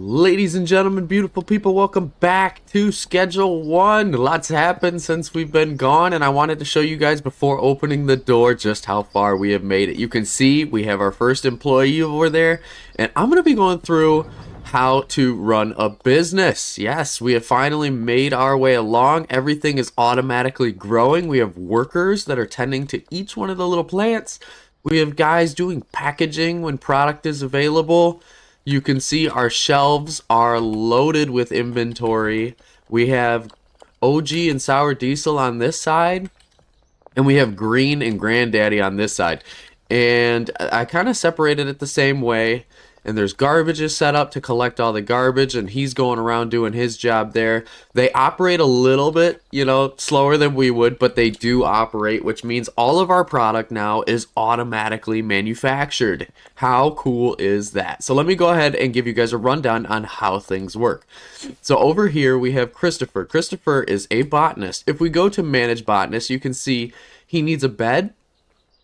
Ladies and gentlemen, beautiful people, welcome back to Schedule 1. Lots happened since we've been gone, and I wanted to show you guys before opening the door just how far we have made it. You can see we have our first employee over there, and I'm going to be going through how to run a business. Yes, we have finally made our way along. Everything is automatically growing. We have workers that are tending to each one of the little plants. We have guys doing packaging when product is available. You can see our shelves are loaded with inventory. We have OG and sour diesel on this side, and we have green and granddaddy on this side. And I kind of separated it the same way. And there's garbages set up to collect all the garbage, and he's going around doing his job there. They operate a little bit, slower than we would, but they do operate, which means all of our product now is automatically manufactured. How cool is that? So let me go ahead and give you guys a rundown on how things work. So over here we have Christopher. Christopher is a botanist. If we go to manage botanist, you can see he needs a bed.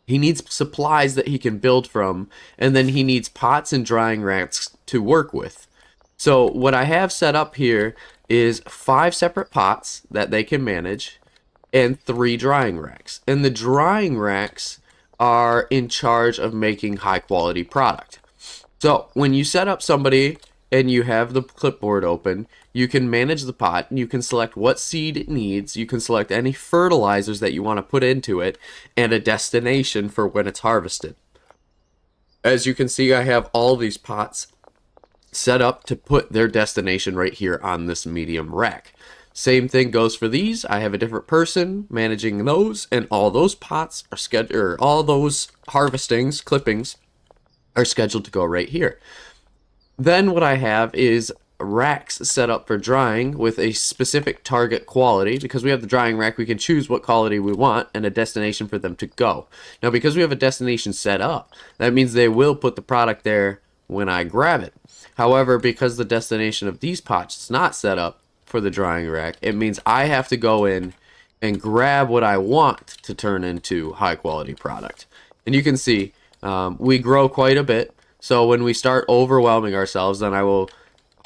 He needs supplies that he can build from, and then he needs pots and drying racks to work with. So what I have set up here is 5 separate pots that they can manage and 3 drying racks. And the drying racks are in charge of making high quality product. So when you set up somebody and you have the clipboard open, you can manage the pot, and you can select what seed it needs. You can select any fertilizers that you want to put into it, and a destination for when it's harvested. As you can see, I have all these pots set up to put their destination right here on this medium rack. Same thing goes for these. I have a different person managing those, and all those pots are scheduled, or all those harvestings, clippings, are scheduled to go right here. Then what I have is racks set up for drying with a specific target quality. Because we have the drying rack, we can choose what quality we want and a destination for them to go. Now, because we have a destination set up, that means they will put the product there when I grab it. However, because the destination of these pots is not set up for the drying rack, it means I have to go in and grab what I want to turn into high quality product. And you can see we grow quite a bit. So when we start overwhelming ourselves, then I will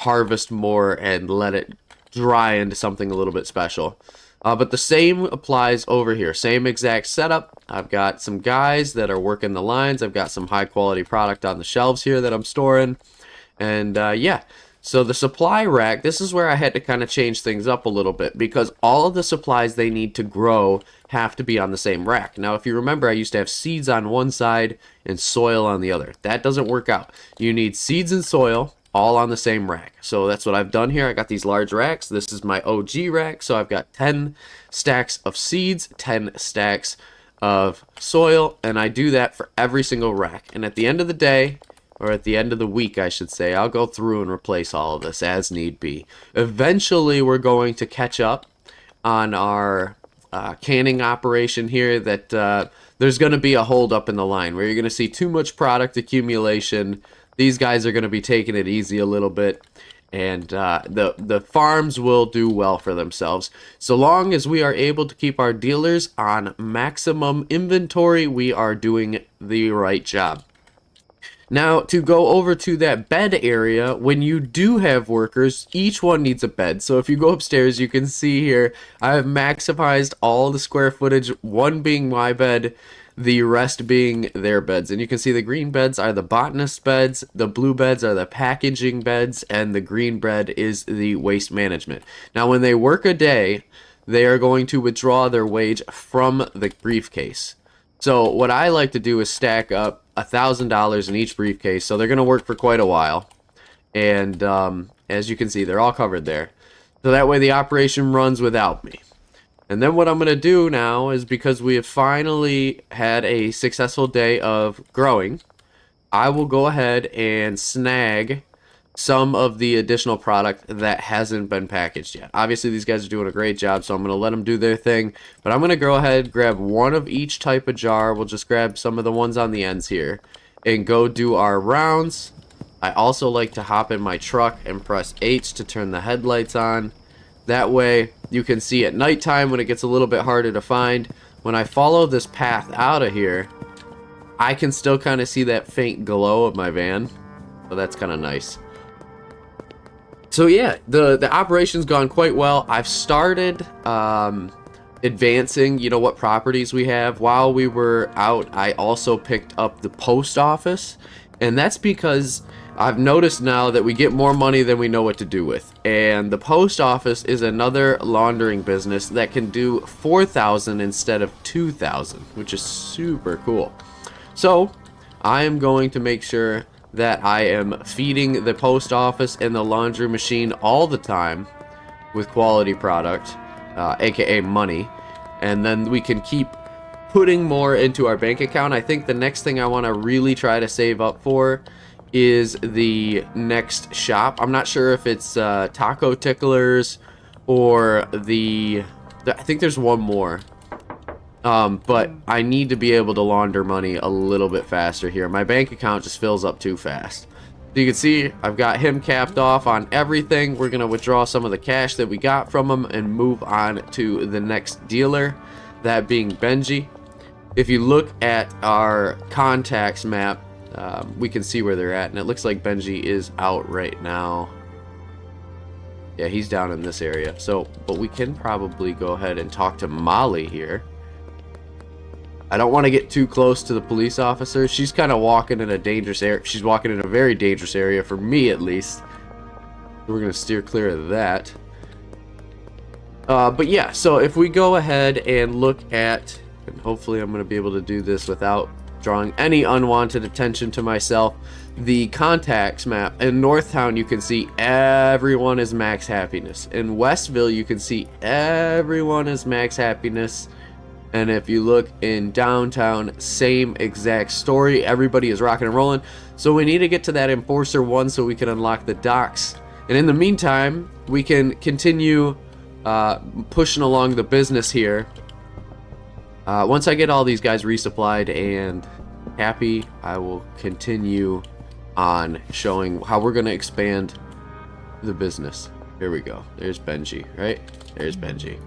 harvest more and let it dry into something a little bit special. But the same applies over here. Same exact setup. I've got some guys that are working the lines. I've got some high quality product on the shelves here that I'm storing. And yeah, so the supply rack, this is where I had to kind of change things up a little bit, because all of the supplies they need to grow have to be on the same rack. Now, if you remember, I used to have seeds on one side and soil on the other. That doesn't work out. You need seeds and soil all on the same rack. So that's what I've done here. I got these large racks. This is my OG rack. So I've got 10 stacks of seeds, 10 stacks of soil, and I do that for every single rack. And at the end of the day, or at the end of the week, I should say, I'll go through and replace all of this as need be. Eventually, we're going to catch up on our canning operation here, that there's going to be a hold up in the line where you're going to see too much product accumulation. These guys are going to be taking it easy a little bit, and the farms will do well for themselves. So long as we are able to keep our dealers on maximum inventory, we are doing the right job. Now, to go over to that bed area, when you do have workers, each one needs a bed. So if you go upstairs, you can see here, I have maximized all the square footage, one being my bed, the rest being their beds. And you can see the green beds are the botanist beds, the blue beds are the packaging beds, and the green bed is the waste management. Now, when they work a day, they are going to withdraw their wage from the briefcase. So what I like to do is stack up $1,000 in each briefcase. So they're going to work for quite a while. And as you can see, they're all covered there. So that way the operation runs without me. And then what I'm going to do now is, because we have finally had a successful day of growing, I will go ahead and snag some of the additional product that hasn't been packaged yet. Obviously, these guys are doing a great job, so I'm going to let them do their thing. But I'm going to go ahead, grab one of each type of jar. We'll just grab some of the ones on the ends here and go do our rounds. I also like to hop in my truck and press H to turn the headlights on. That way, you can see at nighttime when it gets a little bit harder to find. When I follow this path out of here, I can still kind of see that faint glow of my van. So that's kind of nice. So yeah, the operation's gone quite well. I've started advancing, you know, what properties we have. While we were out, I also picked up the post office, and that's because I've noticed now that we get more money than we know what to do with. And the post office is another laundering business that can do 4,000 instead of 2,000, which is super cool. So I am going to make sure that I am feeding the post office and the laundry machine all the time with quality product, aka money, and then we can keep putting more into our bank account. I think the next thing I want to really try to save up for is the next shop. I'm not sure if it's taco ticklers or I think there's one more. But I need to be able to launder money a little bit faster here. My bank account just fills up too fast. So you can see I've got him capped off on everything. We're going to withdraw some of the cash that we got from him and move on to the next dealer, that being Benji. If you look at our contacts map, we can see where they're at, and it looks like Benji is out right now. Yeah, he's down in this area. So, but we can probably go ahead and talk to Molly here. I don't want to get too close to the police officer. She's kind of walking in a dangerous area. She's walking in a very dangerous area, for me at least. We're going to steer clear of that. But yeah, so if we go ahead and look at, and hopefully I'm going to be able to do this without drawing any unwanted attention to myself, the contacts map. In Northtown, you can see everyone is max happiness. In Westville, you can see everyone is max happiness. And if you look in downtown, same exact story. Everybody is rocking and rolling. So we need to get to that Enforcer 1 so we can unlock the docks. And in the meantime, we can continue pushing along the business here. Once I get all these guys resupplied and happy, I will continue on showing how we're going to expand the business. Here we go. There's Benji, right? There's Benji.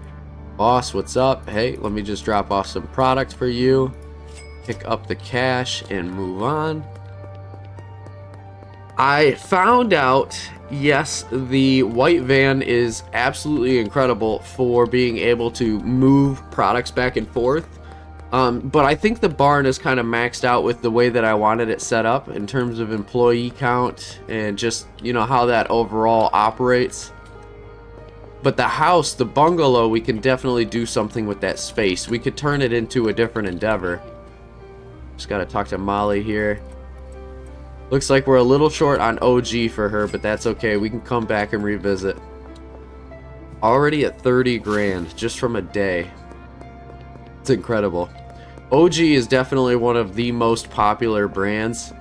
Boss, what's up? Hey, let me just drop off some product for you, pick up the cash, and move on. I found out, yes, the white van is absolutely incredible for being able to move products back and forth. But I think the barn is kind of maxed out with the way that I wanted it set up in terms of employee count and just, you know, how that overall operates. But the house, the bungalow, we can definitely do something with that space. We could turn it into a different endeavor. Just gotta talk to Molly here. Looks like we're a little short on OG for her, but that's okay. We can come back and revisit. Already at 30 grand just from a day. It's incredible. OG is definitely one of the most popular brands.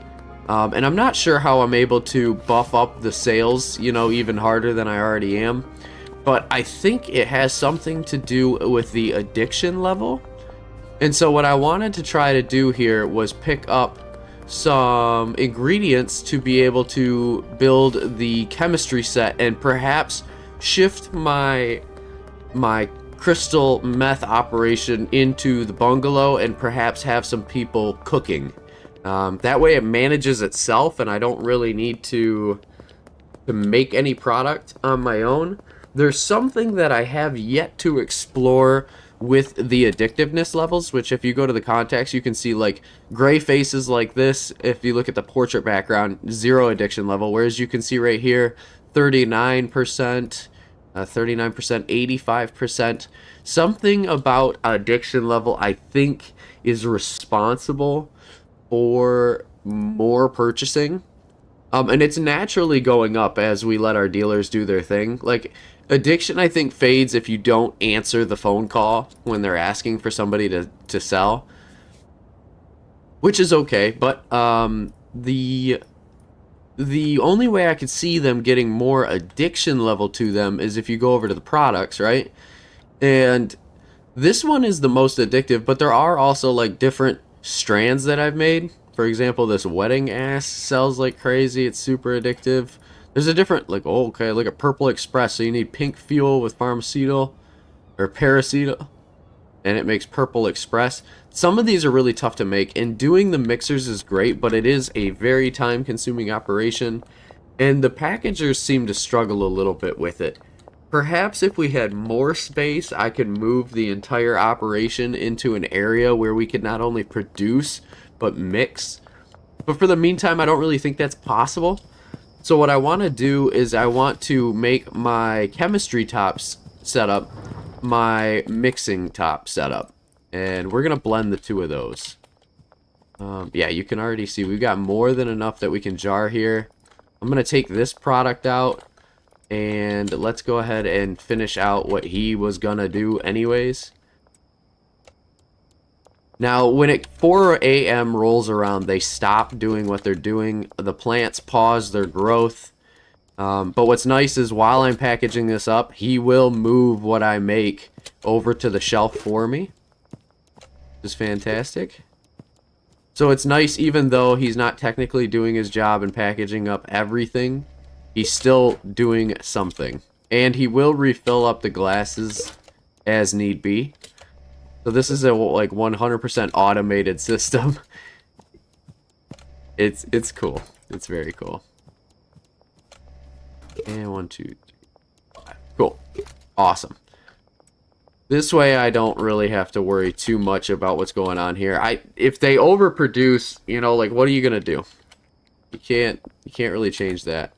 And I'm not sure how I'm able to buff up the sales, you know, even harder than I already am. But I think it has something to do with the addiction level. And so what I wanted to try to do here was pick up some ingredients to be able to build the chemistry set and perhaps shift my crystal meth operation into the bungalow and perhaps have some people cooking. That way it manages itself and I don't really need to make any product on my own. There's something that I have yet to explore with the addictiveness levels, which if you go to the contacts, you can see like gray faces like this. If you look at the portrait background, 0 addiction level, whereas you can see right here, 39%, 85%. Something about addiction level, I think, is responsible for more purchasing. And it's naturally going up as we let our dealers do their thing. Like, addiction, I think, fades if you don't answer the phone call when they're asking for somebody to sell, which is okay. But the only way I could see them getting more addiction level to them is if you go over to the products, right? And this one is the most addictive, but there are also like different strands that I've made. For example, this wedding ass sells like crazy. It's super addictive. There's a different, like, oh, okay, look at Purple Express. So you need pink fuel with pharmacetal or paracetal, and it makes Purple Express. Some of these are really tough to make, and doing the mixers is great, but it is a very time-consuming operation. And the packagers seem to struggle a little bit with it. Perhaps if we had more space, I could move the entire operation into an area where we could not only produce, but mix. But for the meantime, I don't really think that's possible. So what I want to do is I want to make my chemistry tops setup my mixing top setup. And we're going to blend the two of those. Yeah, you can already see we've got more than enough that we can jar here. I'm going to take this product out, and let's go ahead and finish out what he was going to do anyways. Now, when 4 a.m. rolls around, they stop doing what they're doing. The plants pause their growth. But what's nice is while I'm packaging this up, he will move what I make over to the shelf for me. Which is fantastic. So it's nice, even though he's not technically doing his job and packaging up everything, he's still doing something. And he will refill up the glasses as need be. So this is a like 100% automated system. It's cool. It's very cool. And 1, 2, 3, 5. Cool. Awesome. This way I don't really have to worry too much about what's going on here. If they overproduce, you know, like what are you gonna do? You can't really change that.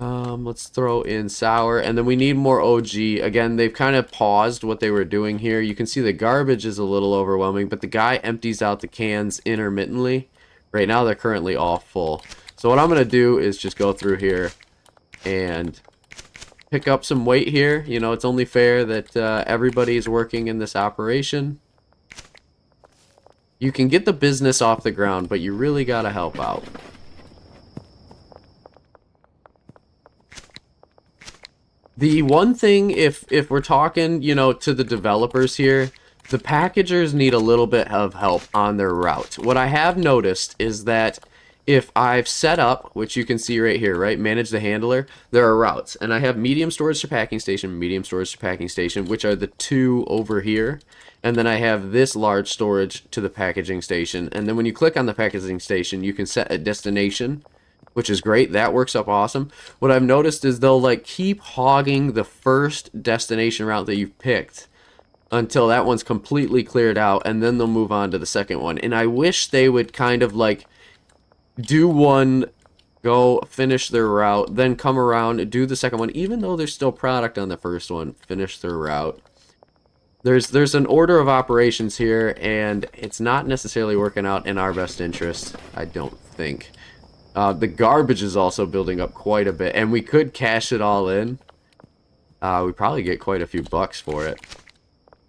Let's throw in sour, and then we need more OG. Again, they've kind of paused what they were doing here. You can see the garbage is a little overwhelming, but the guy empties out the cans intermittently. Right now they're currently all full. So what I'm gonna do is just go through here and pick up some weight here. You know, it's only fair that everybody is working in this operation. You can get the business off the ground, but you really gotta help out. The one thing, if we're talking, you know, to the developers here, the packagers need a little bit of help on their route. What I have noticed is that if I've set up, which you can see right here, right, manage the handler, there are routes. And I have medium storage to packing station, medium storage to packing station, which are the two over here. And then I have this large storage to the packaging station. And then when you click on the packaging station, you can set a destination, which is great. That works up awesome. What I've noticed is they'll like keep hogging the first destination route that you've picked until that one's completely cleared out, and then they'll move on to the second one. And I wish they would kind of like do one, go finish their route, then come around, do the second one, even though there's still product on the first one, finish their route. There's an order of operations here, and it's not necessarily working out in our best interest, I don't think. The garbage is also building up quite a bit, and we could cash it all in. We'd probably get quite a few bucks for it.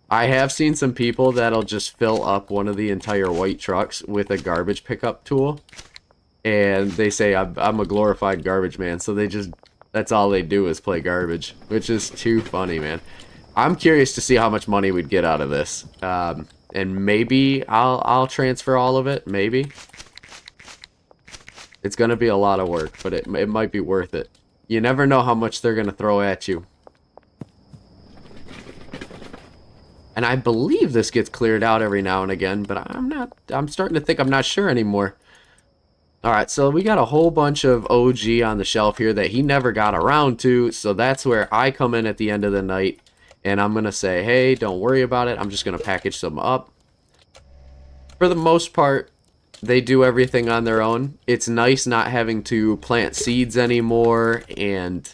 I have seen some people that'll just fill up one of the entire white trucks with a garbage pickup tool. And they say, I'm a glorified garbage man. So that's all they do is play garbage. Which is too funny, man. I'm curious to see how much money we'd get out of this. And maybe I'll transfer all of it. Maybe. It's going to be a lot of work, but it might be worth it. You never know how much they're going to throw at you. And I believe this gets cleared out every now and again, but I'm starting to think I'm not sure anymore. Alright, so we got a whole bunch of OG on the shelf here that he never got around to, so that's where I come in at the end of the night, and I'm going to say, hey, don't worry about it, I'm just going to package some up. For the most part, they do everything on their own. It's nice not having to plant seeds anymore and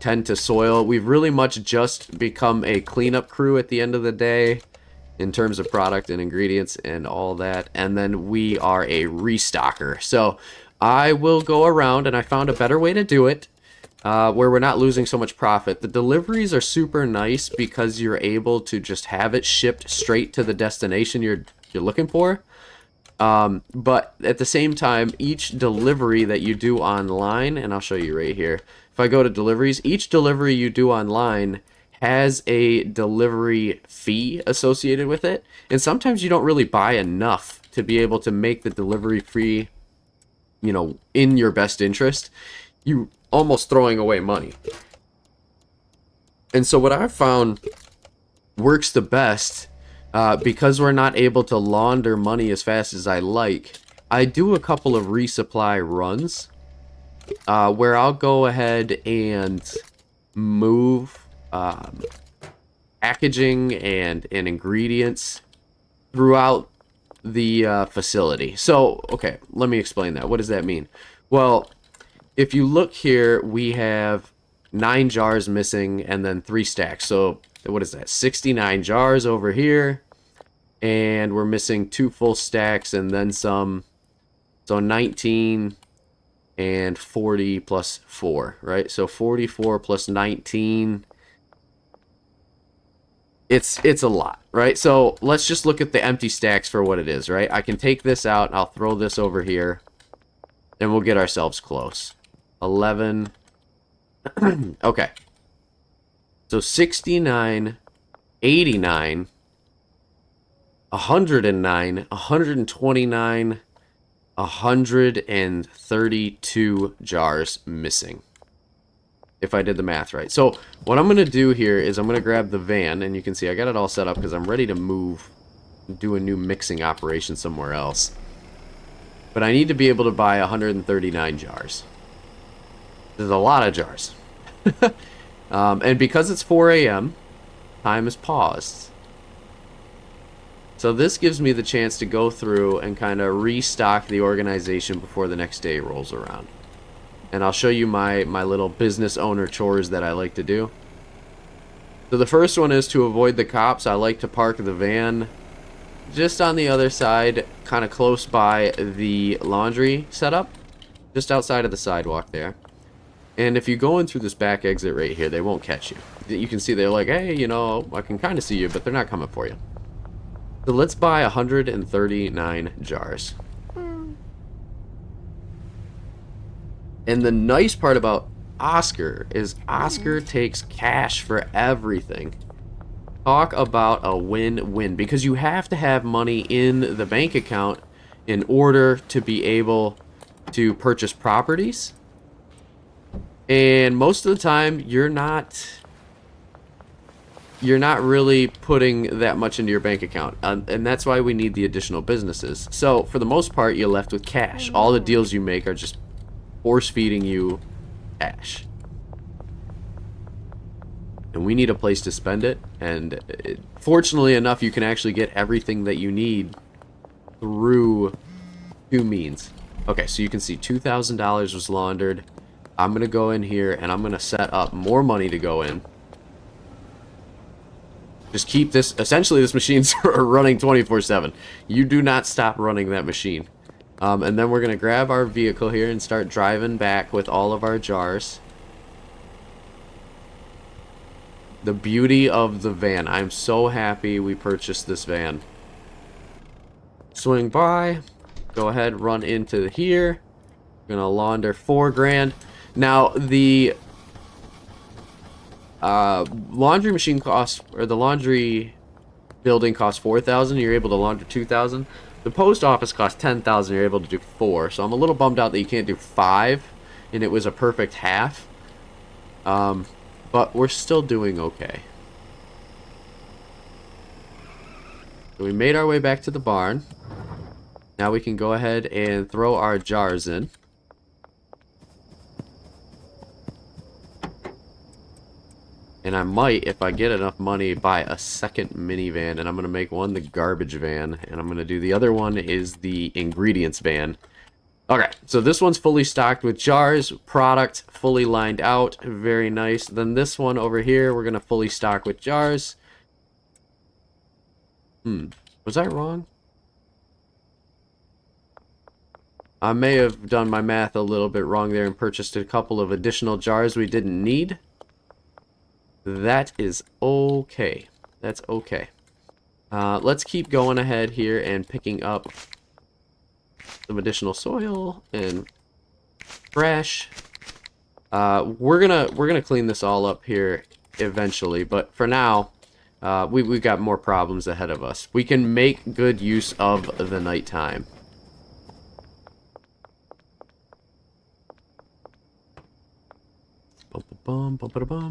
tend to soil. We've really much just become a cleanup crew at the end of the day, in terms of product and ingredients and all that. And then we are a restocker. So I will go around, and I found a better way to do it where we're not losing so much profit. The deliveries are super nice because you're able to just have it shipped straight to the destination you're looking for. But at the same time, each delivery that you do online, and I'll show you right here. If I go to deliveries, each delivery you do online has a delivery fee associated with it, and sometimes you don't really buy enough to be able to make the delivery fee, you know, in your best interest. You almost throwing away money. And so what I've found works the best, because we're not able to launder money as fast as I like, I do a couple of resupply runs. where I'll go ahead and move packaging and ingredients throughout the facility. So, okay, let me explain that. What does that mean? Well, if you look here, we have 9 jars missing and then 3 stacks. So, what is that? 69 jars over here. And we're missing 2 full stacks and then some. So, 19 and 40 plus 4, right? So, 44 plus 19. It's a lot, right? So let's just look at the empty stacks for what it is, right? I can take this out, I'll throw this over here, and we'll get ourselves close. 11. Okay. So 69, 89, 109, 129, 132 jars missing. If I did the math right. So what I'm going to do here is I'm going to grab the van, and you can see I got it all set up because I'm ready to move, do a new mixing operation somewhere else. But I need to be able to buy 139 jars. There's a lot of jars. And because it's 4 a.m., time is paused. So this gives me the chance to go through and kind of restock the organization before the next day rolls around. And I'll show you my little business owner chores that I like to do. So the first one is to avoid the cops. I like to park the van just on the other side, kind of close by the laundry setup, just outside of the sidewalk there. And if you go in through this back exit right here, they won't catch you. You can see they're like, hey, you know, I can kind of see you, but they're not coming for you. So let's buy 139 jars. And the nice part about Oscar is Oscar takes cash for everything. Talk about a win-win, because you have to have money in the bank account in order to be able to purchase properties. And most of the time, you're not really putting that much into your bank account. And that's why we need the additional businesses. So for the most part, you're left with cash. All the deals you make are just force feeding you cash, and we need a place to spend it. And fortunately enough, you can actually get everything that you need through 2 means. Okay, so you can see $2,000 was laundered. I'm gonna go in here and I'm gonna set up more money to go in. Just keep this, essentially this machine's running 24/7. You do not stop running that machine. And then we're going to grab our vehicle here and start driving back with all of our jars. The beauty of the van. I'm so happy we purchased this van. Swing by. Go ahead, run into here. Going to launder $4,000. Now, the laundry machine costs, or the laundry building costs $4,000. You're able to launder $2,000. The post office costs $10,000. You're able to do 4. So I'm a little bummed out that you can't do 5, and it was a perfect half. But we're still doing okay. So we made our way back to the barn. Now we can go ahead and throw our jars in. And I might, if I get enough money, buy a second minivan. And I'm going to make one the garbage van. And I'm going to do the other one is the ingredients van. Okay, so this one's fully stocked with jars. Product fully lined out. Very nice. Then this one over here, we're going to fully stock with jars. Was I wrong? I may have done my math a little bit wrong there and purchased a couple of additional jars we didn't need. That is okay. That's okay. Let's keep going ahead here and picking up some additional soil and trash. We're gonna clean this all up here eventually, but for now, we've got more problems ahead of us. We can make good use of the nighttime.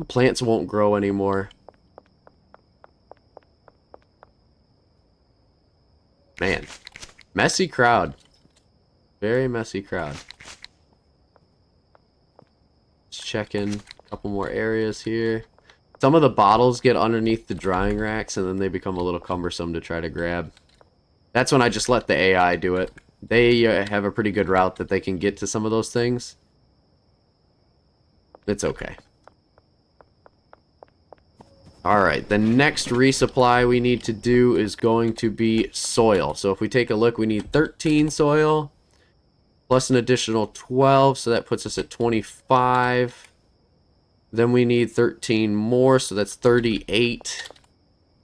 Plants won't grow anymore. Man, messy crowd. Very messy crowd. check in a couple more areas here. Some of the bottles get underneath the drying racks, and then they become a little cumbersome to try to grab. That's when I just let the AI do it. They have a pretty good route that they can get to some of those things. It's okay. Alright, the next resupply we need to do is going to be soil. So if we take a look, we need 13 soil, plus an additional 12, so that puts us at 25. Then we need 13 more, so that's 38.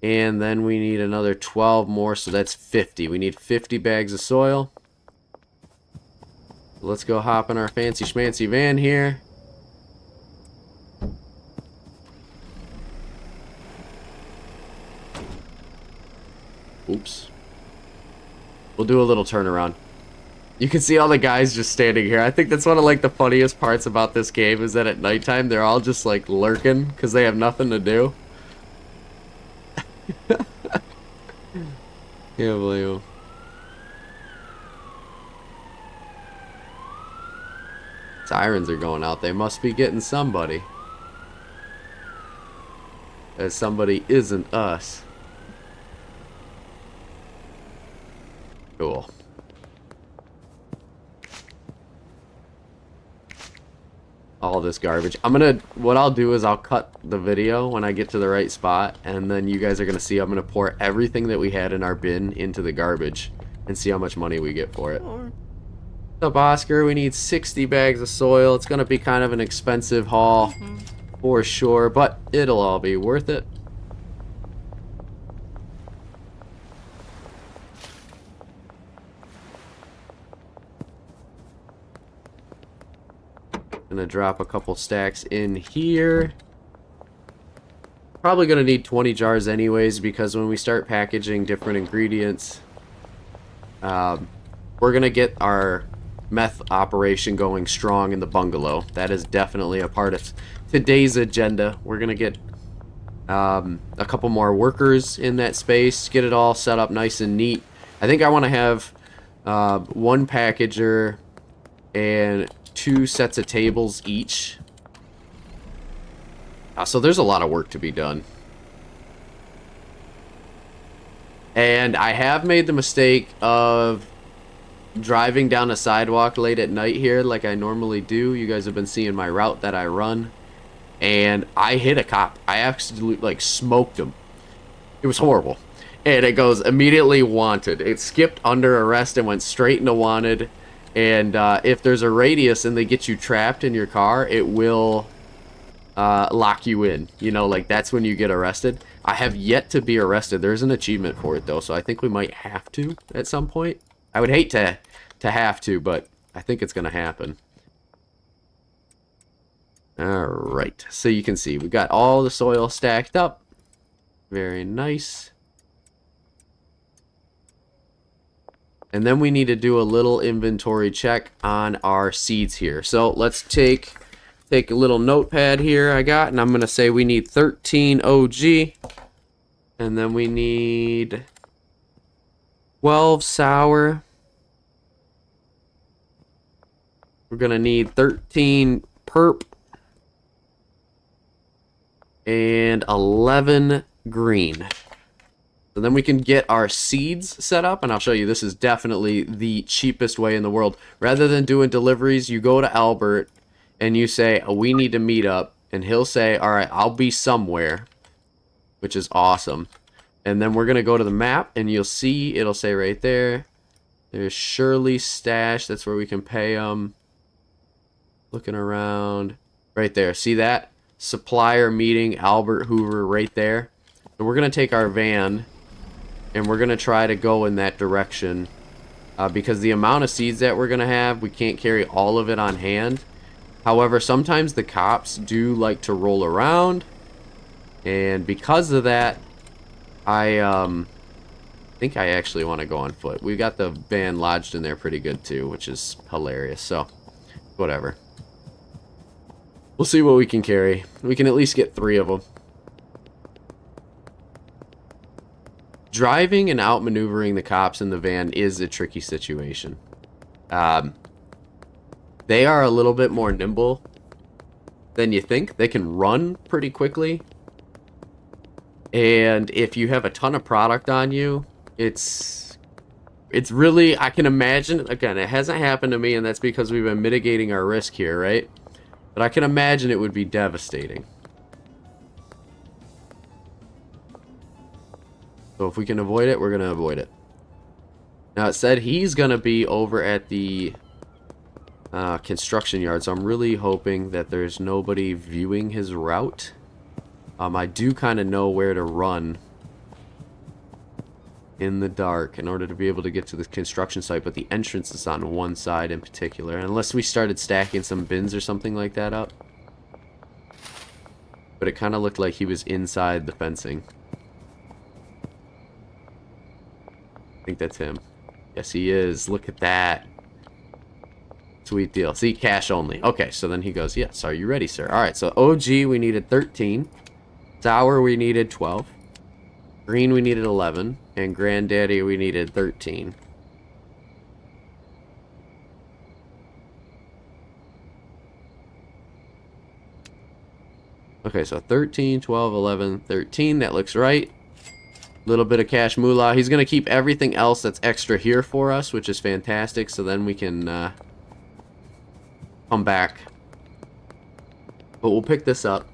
And then we need another 12 more, so that's 50. We need 50 bags of soil. Let's go hop in our fancy schmancy van here. Oops. We'll do a little turnaround. You can see all the guys just standing here. I think that's one of like the funniest parts about this game is that at nighttime they're all just like lurking because they have nothing to do. Can't believe them. Sirens are going out. They must be getting somebody. As somebody isn't us. Cool. All this garbage. What I'll do is I'll cut the video when I get to the right spot, and then you guys are gonna see I'm gonna pour everything that we had in our bin into the garbage and see how much money we get for it. What's up, Oscar? We need 60 bags of soil. It's gonna be kind of an expensive haul for sure, but it'll all be worth it. Gonna drop a couple stacks in here. Probably gonna need 20 jars anyways, because when we start packaging different ingredients, we're gonna get our meth operation going strong in the bungalow. That is definitely a part of today's agenda. We're gonna get a couple more workers in that space, get it all set up nice and neat. I think I want to have one packager and 2 sets of tables each. So there's a lot of work to be done. And I have made the mistake of driving down a sidewalk late at night here like I normally do. You guys have been seeing my route that I run. And I hit a cop. I absolutely like smoked him. It was horrible. And it goes immediately wanted. It skipped under arrest and went straight into wanted. And if there's a radius and they get you trapped in your car, it will lock you in. You know, like that's when you get arrested. I have yet to be arrested. There's an achievement for it though, so I think we might have to at some point. I would hate to have to, but I think it's gonna happen. Alright, so you can see we got all the soil stacked up. Very nice. And then we need to do a little inventory check on our seeds here. So let's take a little notepad here I got, and I'm going to say we need 13 OG. And then we need 12 sour. We're going to need 13 perp. And 11 green. So then we can get our seeds set up, and I'll show you this is definitely the cheapest way in the world. Rather than doing deliveries, you go to Albert and you say, oh, we need to meet up, and he'll say, all right, I'll be somewhere, which is awesome. And then we're going to go to the map, and you'll see, it'll say right there, there's Shirley's stash. That's where we can pay them. Looking around. Right there. See that? Supplier meeting Albert Hoover right there. So we're going to take our van, and we're going to try to go in that direction. Because the amount of seeds that we're going to have, we can't carry all of it on hand. However, sometimes the cops do like to roll around. And because of that, I think I actually want to go on foot. We got the van lodged in there pretty good too, which is hilarious. So, whatever. We'll see what we can carry. We can at least get 3 of them. Driving and outmaneuvering the cops in the van is a tricky situation. They are a little bit more nimble than you think. They can run pretty quickly. And if you have a ton of product on you, it's really, I can imagine, again, it hasn't happened to me, and that's because we've been mitigating our risk here, right? But I can imagine it would be devastating. So if we can avoid it, we're going to avoid it. Now, it said he's going to be over at the construction yard, so I'm really hoping that there's nobody viewing his route. I do kind of know where to run in the dark in order to be able to get to the construction site, but the entrance is on one side in particular, unless we started stacking some bins or something like that up. But it kind of looked like he was inside the fencing. I think that's him. Yes, he is. Look at that. Sweet deal. See, cash only. Okay, so then he goes, yes, are you ready, sir? Alright, so OG, we needed 13. Sour, we needed 12. Green, we needed 11. And Granddaddy, we needed 13. Okay, so 13, 12, 11, 13. That looks right. Little bit of cash moolah. He's going to keep everything else that's extra here for us, which is fantastic. So then we can come back. But we'll pick this up.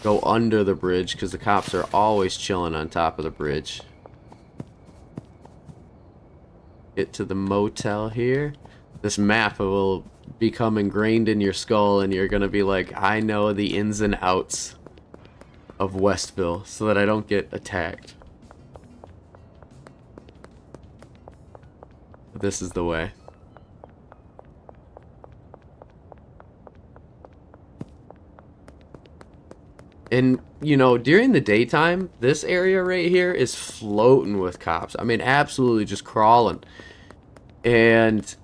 Go under the bridge, because the cops are always chilling on top of the bridge. Get to the motel here. This map will become ingrained in your skull, and you're going to be like, I know the ins and outs of Westville, so that I don't get attacked. This is the way. And, you know, during the daytime, this area right here is floating with cops. I mean, absolutely just crawling. And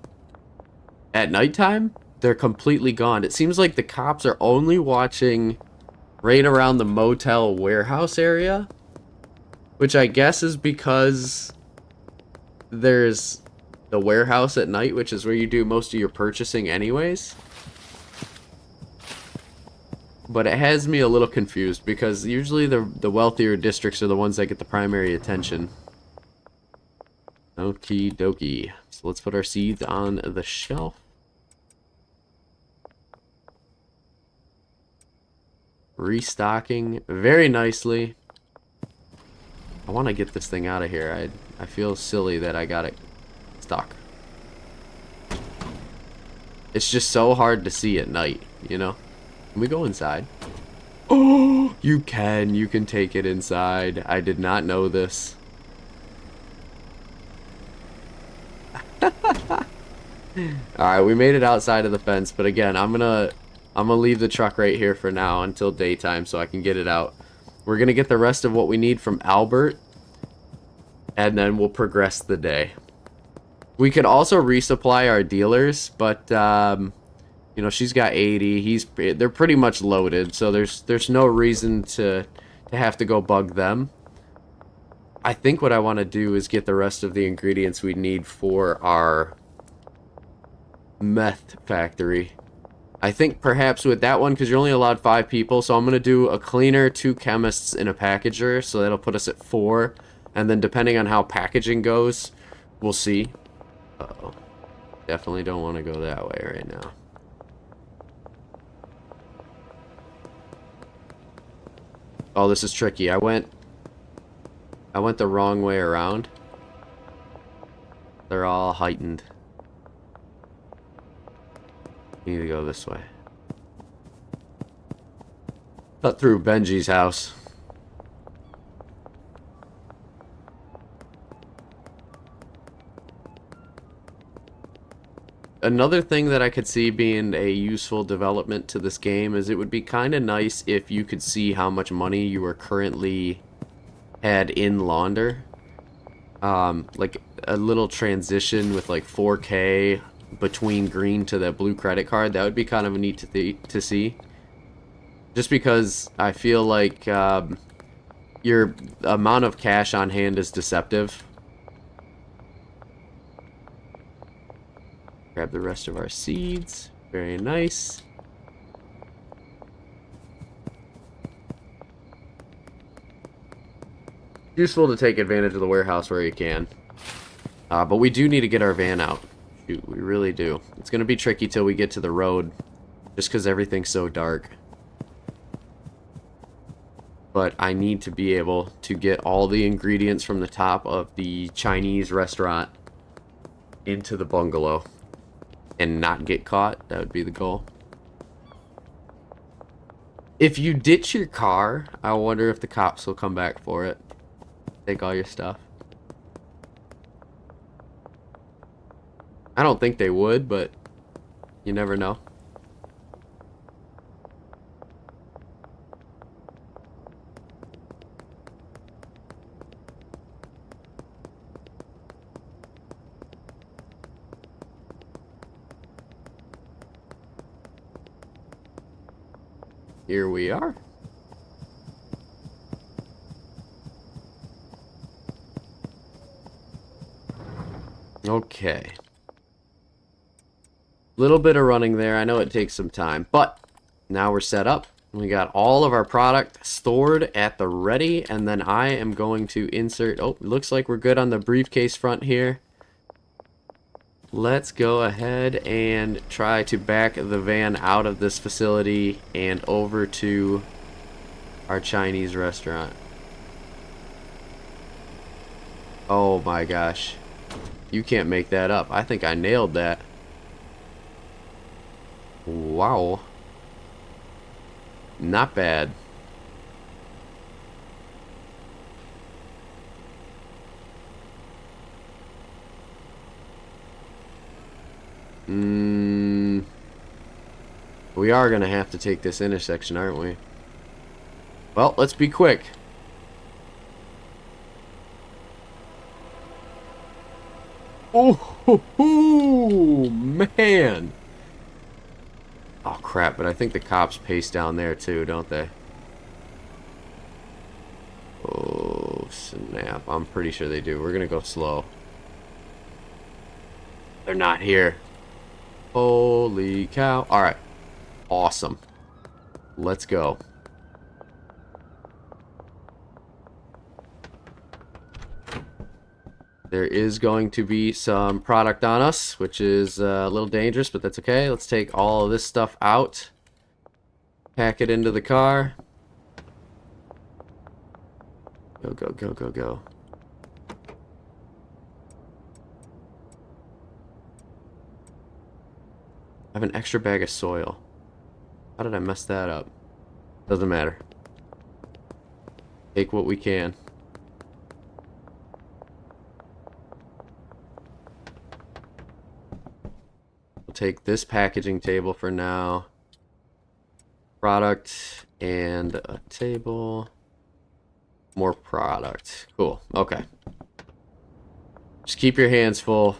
at nighttime, they're completely gone. It seems like the cops are only watching right around the motel warehouse area, which I guess is because there's the warehouse at night, which is where you do most of your purchasing anyways. But it has me a little confused, because usually the wealthier districts are the ones that get the primary attention. Okie dokie. So let's put our seeds on the shelf. Restocking very nicely. I want to get this thing out of here. I feel silly that I got it stuck. It's just so hard to see at night, you know? Can we go inside? Oh, you can. You can take it inside. I did not know this. Alright, we made it outside of the fence, but again, I'm gonna leave the truck right here for now until daytime so I can get it out. We're gonna get the rest of what we need from Albert, and then we'll progress the day. We could also resupply our dealers, but you know, she's got 80. They're pretty much loaded, so there's no reason to have to go bug them. I think what I want to do is get the rest of the ingredients we need for our meth factory. I think perhaps with that one, because you're only allowed 5 people, so I'm going to do a cleaner, 2 chemists, and a packager, so that'll put us at 4. And then depending on how packaging goes, we'll see. Uh-oh. Definitely don't want to go that way right now. Oh, this is tricky. I went the wrong way around. They're all heightened. We need to go this way. Cut through Benji's house. Another thing that I could see being a useful development to this game is it would be kind of nice if you could see how much money you are currently had in Launder. Like a little transition with like 4K between green to the blue credit card. That would be kind of neat to see. Just because I feel like your amount of cash on hand is deceptive. Grab the rest of our seeds. Very nice. Useful to take advantage of the warehouse where you can. But we do need to get our van out. Shoot, we really do. It's going to be tricky till we get to the road, just because everything's so dark. But I need to be able to get all the ingredients from the top of the Chinese restaurant into the bungalow and not get caught. That would be the goal. If you ditch your car, I wonder if the cops will come back for it. Take all your stuff. I don't think they would, but you never know. Here we are. Okay. Little bit of running there. I know it takes some time, but now we're set up. We got all of our product stored at the ready, and then I am going to insert... Oh, looks like we're good on the briefcase front here. Let's go ahead and try to back the van out of this facility and over to our Chinese restaurant. Oh my gosh. You can't make that up. I think I nailed that. Wow. Not bad. We are going to have to take this intersection, aren't we? Well, let's be quick. Oh, man. Oh, crap, but I think the cops pace down there, too, don't they? Oh, snap. I'm pretty sure they do. We're going to go slow. They're not here. Holy cow. All right. Awesome. Let's go. There is going to be some product on us, which is a little dangerous, but that's okay. Let's take all of this stuff out. Pack it into the car. Go, go, go, go, go. I have an extra bag of soil. How did I mess that up? Doesn't matter. Take what we can. We'll take this packaging table for now. Product and a table. More product. Cool. Okay. Just keep your hands full.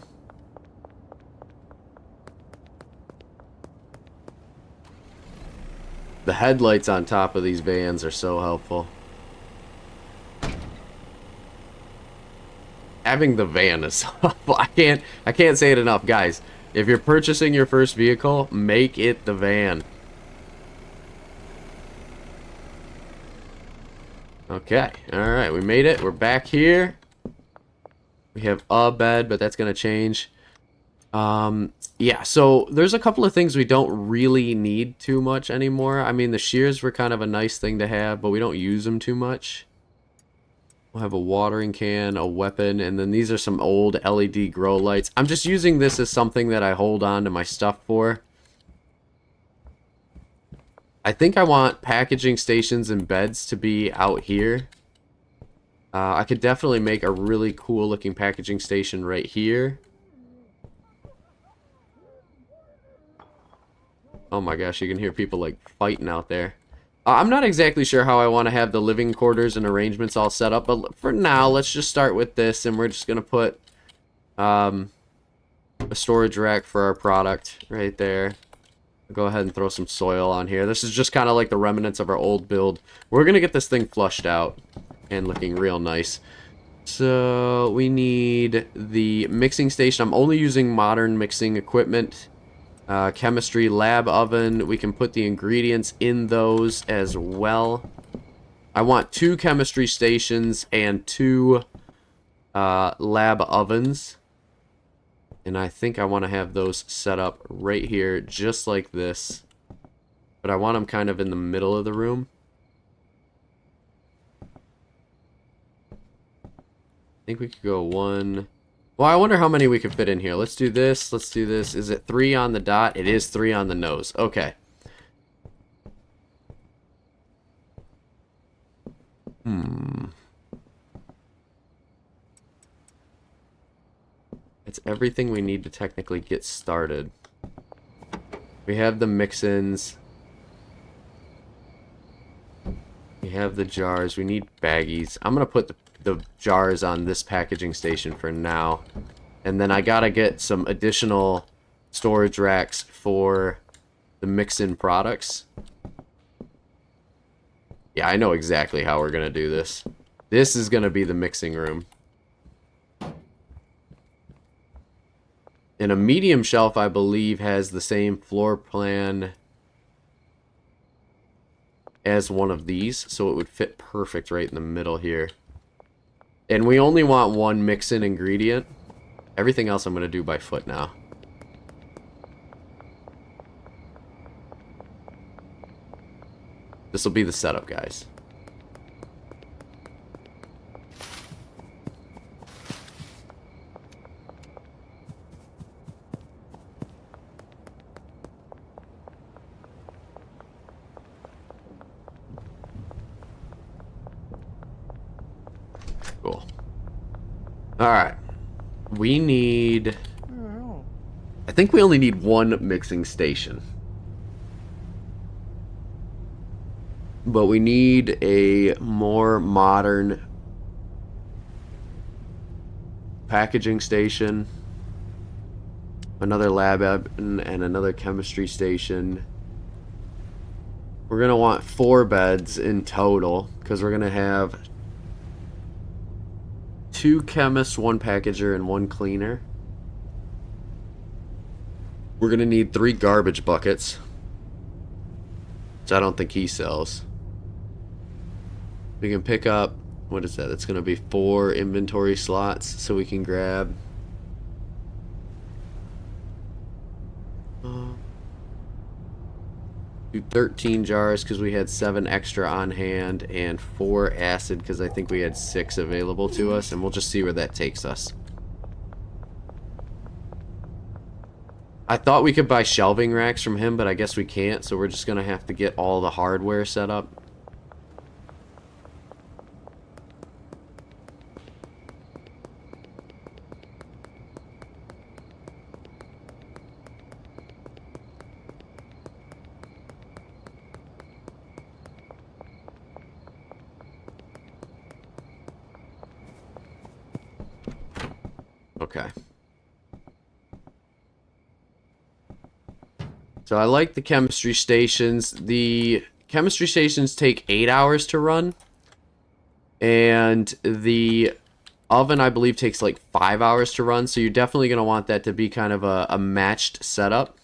The headlights on top of these vans are so helpful. Having the van is so helpful. I can't say it enough, guys. If you're purchasing your first vehicle, make it the van. Okay, alright, we made it. We're back here. We have a bed, but that's going to change. Yeah, so there's a couple of things we don't really need too much anymore. I mean, the shears were kind of a nice thing to have, but we don't use them too much. We'll have a watering can, a weapon, and then these are some old LED grow lights. I'm just using this as something that I hold on to my stuff for. I think I want packaging stations and beds to be out here. I could definitely make a really cool looking packaging station right here. Oh my gosh, you can hear people like fighting out there. I'm not exactly sure how I want to have the living quarters and arrangements all set up, but for now, let's just start with this, and we're just going to put a storage rack for our product right there. Go ahead and throw some soil on here. This is just kind of like the remnants of our old build. We're going to get this thing flushed out and looking real nice. So we need the mixing station. I'm only using modern mixing equipment. Chemistry lab oven. We can put the ingredients in those as well. I want 2 chemistry stations and 2 lab ovens. And I think I want to have those set up right here, just like this. But I want them kind of in the middle of the room. I think we could go 1... Well, I wonder how many we could fit in here. Let's do this. Let's do this. Is it 3 on the dot? It is 3 on the nose. Okay. It's everything we need to technically get started. We have the mix-ins. We have the jars. We need baggies. I'm going to put the jars on this packaging station for now. And then I got to get some additional storage racks for the mix-in products. Yeah, I know exactly how we're going to do this. This is going to be the mixing room. And a medium shelf, I believe, has the same floor plan as one of these. So it would fit perfect right in the middle here. And we only want 1 mix-in ingredient. Everything else I'm going to do by foot now. This will be the setup, guys. Cool. Alright. We need... I think we only need 1 mixing station. But we need a more modern packaging station, another lab and another chemistry station. We're going to want 4 beds in total because we're going to have 2 chemists, 1 packager, and 1 cleaner. We're going to need 3 garbage buckets, which I don't think he sells. We can pick up, what is that? That's going to be 4 inventory slots, so we can grab do 13 jars because we had 7 extra on hand, and 4 acid because I think we had 6 available to us, and we'll just see where that takes us. I thought we could buy shelving racks from him, but I guess we can't, so we're just going to have to get all the hardware set up. Okay. So I like the chemistry stations. The chemistry stations take 8 hours to run. And the oven, I believe, takes like 5 hours to run. So you're definitely going to want that to be kind of a matched setup.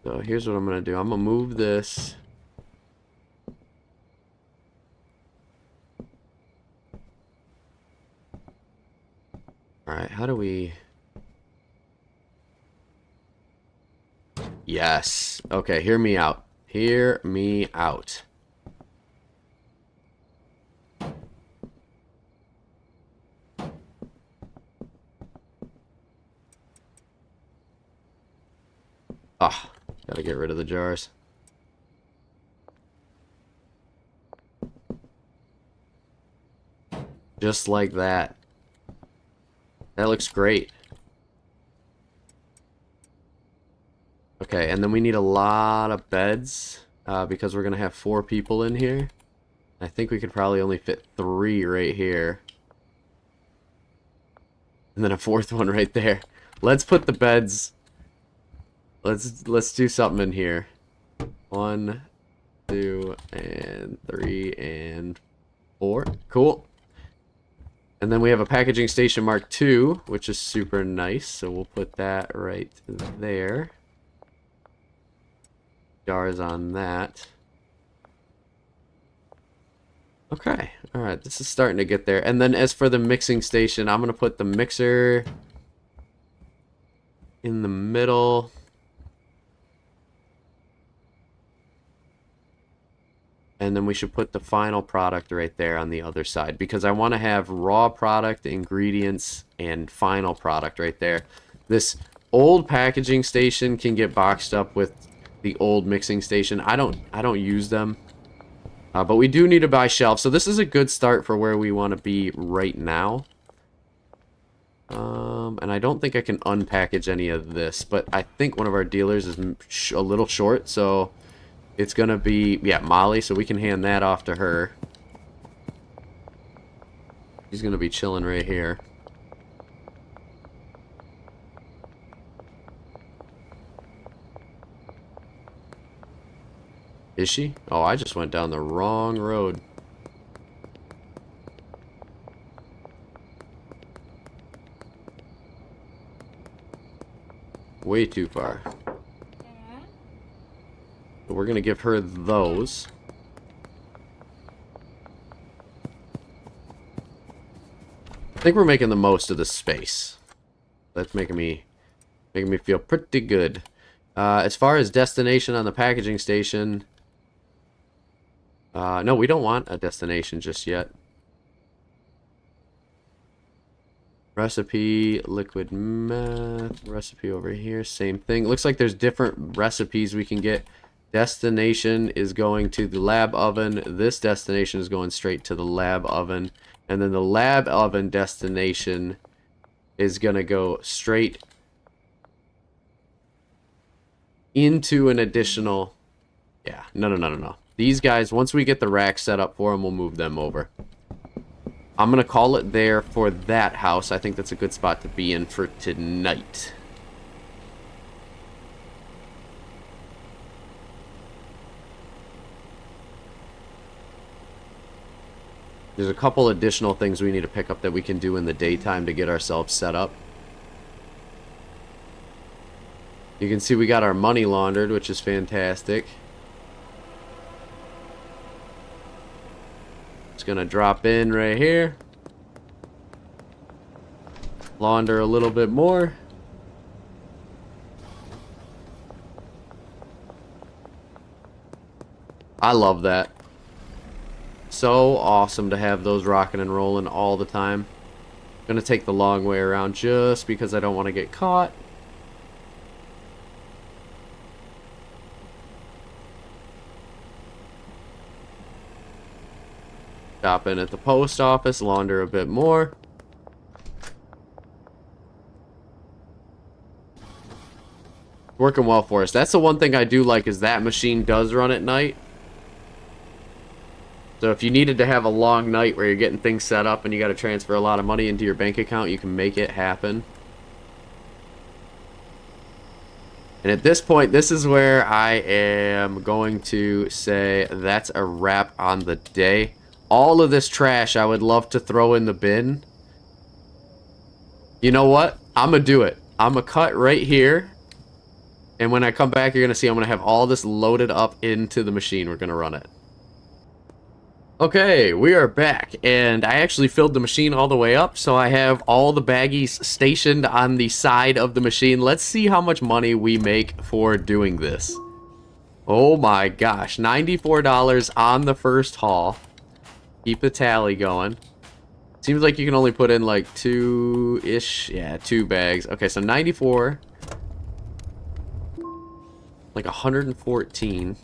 So here's what I'm going to do. I'm going to move this. Alright, how do we... Yes. Okay, hear me out. Hear me out. Ah, gotta get rid of the jars. Just like that. That looks great. Okay, and then we need a lot of beds because we're going to have 4 people in here. I think we could probably only fit 3 right here. And then a 4th one right there. Let's put the beds... Let's do something in here. 1, 2, and 3, and 4. Cool. And then we have a packaging station Mark II, which is super nice. So we'll put that right there. stars on that. Okay, alright, this is starting to get there. And then as for the mixing station, I'm going to put the mixer in the middle. And then we should put the final product right there on the other side, because I want to have raw product, ingredients, and final product right there. This old packaging station can get boxed up with the old mixing station. I don't use them. But we do need to buy shelves. So this is a good start for where we want to be right now. And I don't think I can unpackage any of this, but I think one of our dealers is a little short, so it's going to be, yeah, Molly, so we can hand that off to her. She's going to be chilling right here. Is she? Oh, I just went down the wrong road. Way too far. But we're gonna give her those. I think we're making the most of the space. That's making me feel pretty good. As far as destination on the packaging station, no, we don't want a destination just yet. Recipe, liquid meth, recipe over here, same thing. Looks like there's different recipes we can get. Destination is going to the lab oven. This destination is going straight to the lab oven. And then the lab oven destination is going to go straight into an additional... Yeah, no. These guys, once we get the rack set up for them, we'll move them over. I'm going to call it there for that house. I think that's a good spot to be in for tonight. There's a couple additional things we need to pick up that we can do in the daytime to get ourselves set up. You can see we got our money laundered, which is fantastic. It's gonna drop in right here. Launder a little bit more. I love that. So awesome to have those rocking and rolling all the time. Gonna take the long way around just because I don't want to get caught. Stop in at the post office, launder a bit more. Working well for us. That's the one thing I do like, is that machine does run at night. So if you needed to have a long night where you're getting things set up and you got to transfer a lot of money into your bank account, you can make it happen. And at this point, this is where I am going to say that's a wrap on the day. All of this trash I would love to throw in the bin. You know what? I'm going to do it. I'm going to cut right here. And when I come back, you're going to see I'm going to have all this loaded up into the machine. We're going to run it. Okay, we are back. And I actually filled the machine all the way up. So I have all the baggies stationed on the side of the machine. Let's see how much money we make for doing this. Oh my gosh. $94 on the first haul. Keep the tally going. Seems like you can only put in like two-ish. Yeah, 2 bags. Okay, so 94. Like 114.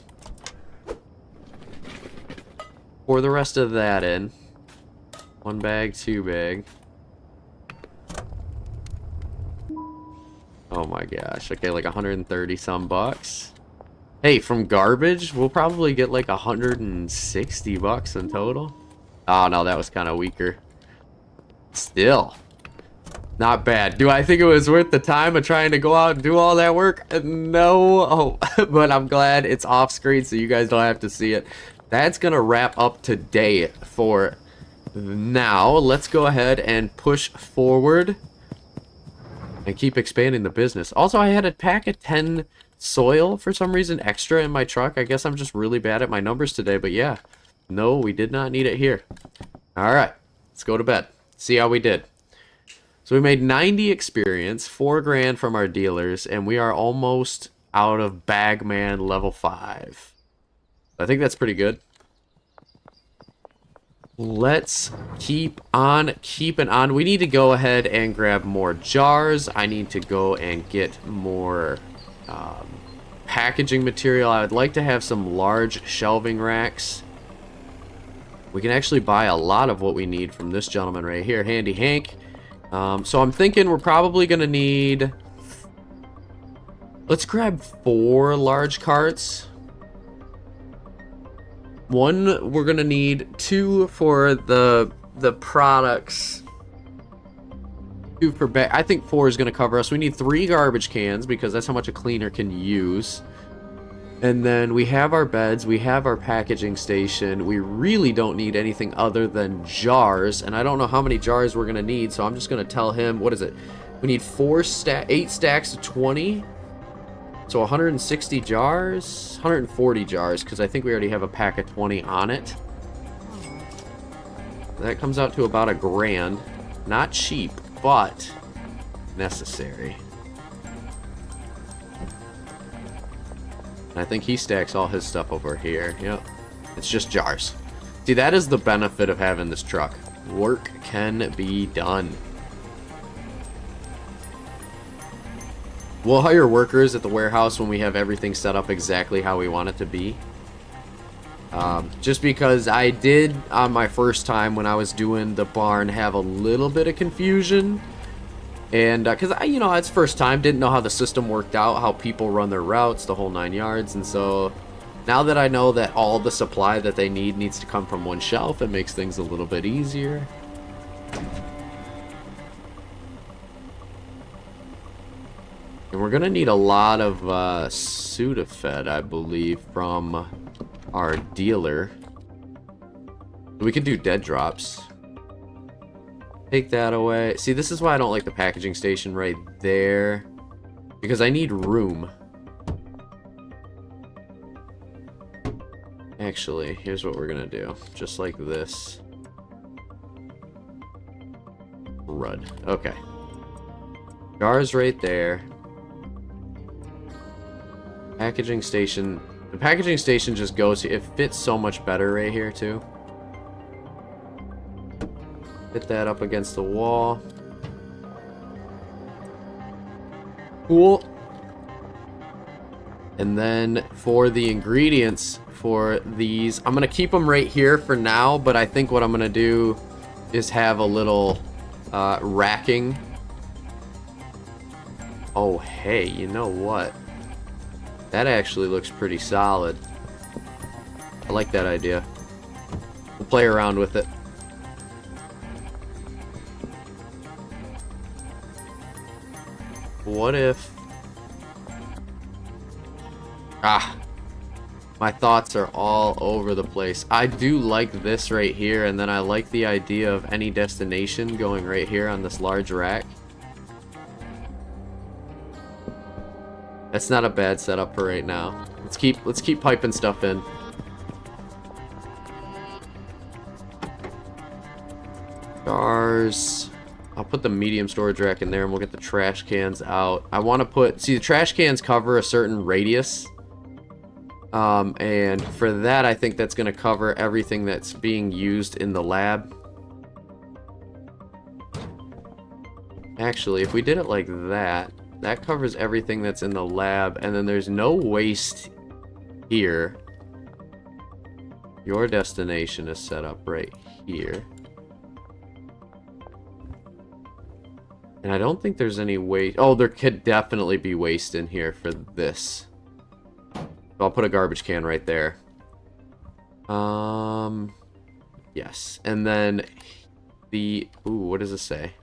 Pour the rest of that in. 1 bag, 2 bag. Oh my gosh. Okay, like 130 some bucks. Hey, from garbage, we'll probably get like 160 bucks in total. Oh no, that was kind of weaker. Still, not bad. Do I think it was worth the time of trying to go out and do all that work? No. Oh, but I'm glad it's off screen so you guys don't have to see it. That's gonna wrap up today for now. Let's go ahead and push forward. and keep expanding the business. Also, I had a pack of 10 soil for some reason extra in my truck. I guess I'm just really bad at my numbers today, but yeah. No, we did not need it here. All right, let's go to bed. See how we did. So we made 90 experience, 4 grand from our dealers, and we are almost out of Bagman level 5. I think that's pretty good. Let's keep on keeping on. We need to go ahead and grab more jars. I need to go and get more packaging material. I would like to have some large shelving racks. We can actually buy a lot of what we need from this gentleman right here, Handy Hank. So I'm thinking we're probably going to need... Let's grab 4 large carts. 1 we're going to need, 2 for the products. 2 for bag. I think 4 is going to cover us. We need 3 garbage cans because that's how much a cleaner can use. And then we have our beds, we have our packaging station. We really don't need anything other than jars, and I don't know how many jars we're gonna need, so I'm just gonna tell him, what is it? We need 8 stacks of 20, so 160 jars, 140 jars, because I think we already have a pack of 20 on it. That comes out to about $1 grand. Not cheap, but necessary. I think he stacks all his stuff over here. Yep. It's just jars. See, that is the benefit of having this truck. Work can be done. We'll hire workers at the warehouse when we have everything set up exactly how we want it to be. Just because I did, on my first time when I was doing the barn, have a little bit of confusion. And because you know, it's first time, didn't know how the system worked out, how people run their routes, the whole 9 yards. And so now that I know that all the supply that they need needs to come from one shelf, it makes things a little bit easier. And we're gonna need a lot of Sudafed, I believe, from our dealer. We can do dead drops. Take that away. See, this is why I don't like the packaging station right there. Because I need room. Actually, here's what we're gonna do. Just like this. Rud. Okay. Jars right there. Packaging station. The packaging station just goes... It fits so much better right here, too. Hit that up against the wall. Cool. And then for the ingredients for these, I'm going to keep them right here for now, but I think what I'm going to do is have a little racking. Oh, hey, you know what? That actually looks pretty solid. I like that idea. We'll play around with it. What if... my thoughts are all over the place. I do like this right here, and then I like the idea of any destination going right here on this large rack. That's not a bad setup for right now. Let's keep piping stuff in. Jars. I'll put the medium storage rack in there, and we'll get the trash cans out. I want to put... See, the trash cans cover a certain radius. And for that, I think that's going to cover everything that's being used in the lab. Actually, if we did it like that, that covers everything that's in the lab, and then there's no waste here. Your destination is set up right here. And I don't think there's any waste. Oh, there could definitely be waste in here for this. So I'll put a garbage can right there. Yes. And then the... Ooh, what does it say?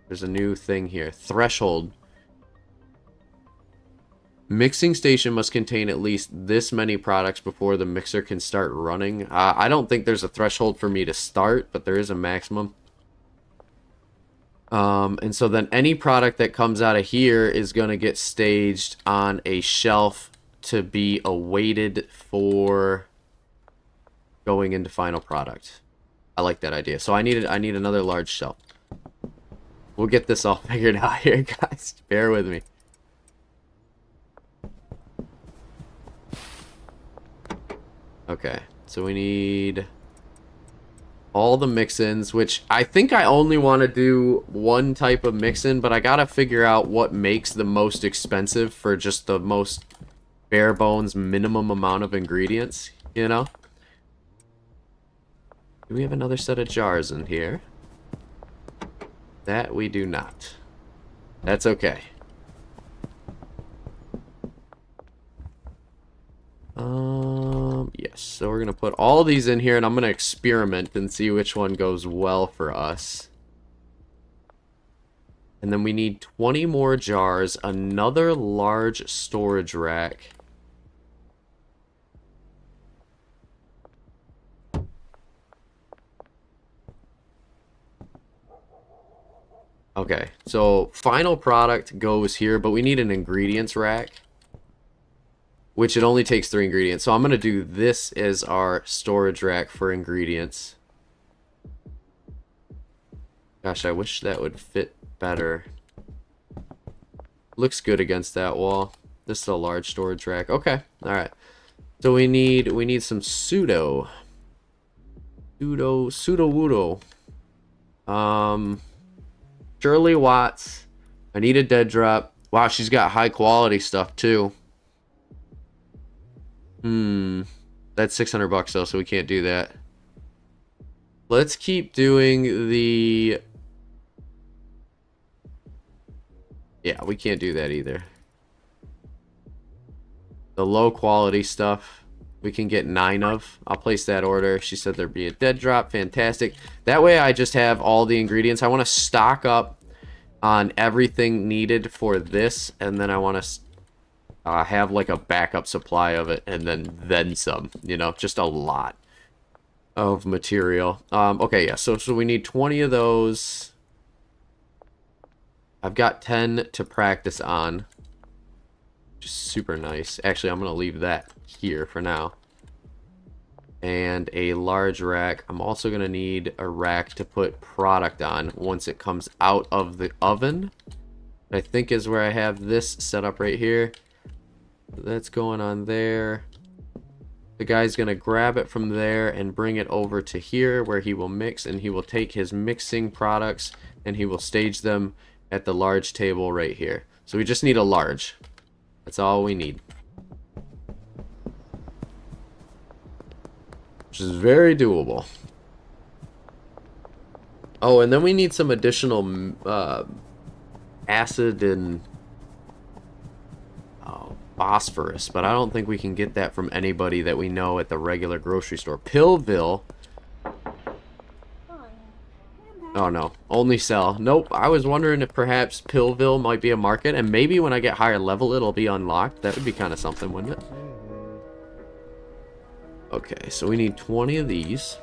There's a new thing here. Threshold. Mixing station must contain at least this many products before the mixer can start running. I don't think there's a threshold for me to start, but there is a maximum. And so then any product that comes out of here is going to get staged on a shelf to be awaited for going into final product. I like that idea. So I need another large shelf. We'll get this all figured out here, guys. Bear with me. Okay, so we need all the mix-ins, which I think I only want to do one type of mix-in, but I gotta figure out what makes the most expensive for just the most bare bones minimum amount of ingredients, you know? Do we have another set of jars in here? That we do not. That's okay. Yes, so we're gonna put all these in here and I'm gonna experiment and see which one goes well for us. And then we need 20 more jars, another large storage rack. Okay, so final product goes here, but we need an ingredients rack, which it only takes 3 ingredients. So I'm going to do this as our storage rack for ingredients. Gosh, I wish that would fit better. Looks good against that wall. This is a large storage rack. Okay, all right. So we need some pseudo wudo. Shirley Watts. I need a dead drop. Wow, she's got high quality stuff too. That's $600 though, so we can't do that. Let's keep doing the... Yeah, we can't do that either. The low quality stuff we can get 9 of. I'll place that order. She said there'd be a dead drop. Fantastic. That way I just have all the ingredients. I want to stock up on everything needed for this, and then I want to have like a backup supply of it, and then some, you know, just a lot of material. Okay, yeah, so we need 20 of those. I've got 10 to practice on. Just super nice. Actually, I'm going to leave that here for now. And a large rack. I'm also going to need a rack to put product on once it comes out of the oven. I think is where I have this set up right here. That's going on there. The guy's going to grab it from there and bring it over to here where he will mix, and he will take his mixing products and he will stage them at the large table right here. So we just need a large. That's all we need. Which is very doable. Oh, and then we need some additional acid and phosphorus, but I don't think we can get that from anybody that we know at the regular grocery store. Pillville. Oh no, only sell. Nope, I was wondering if perhaps Pillville might be a market, and maybe when I get higher level it'll be unlocked. That would be kind of something, wouldn't it? Okay, so we need 20 of these.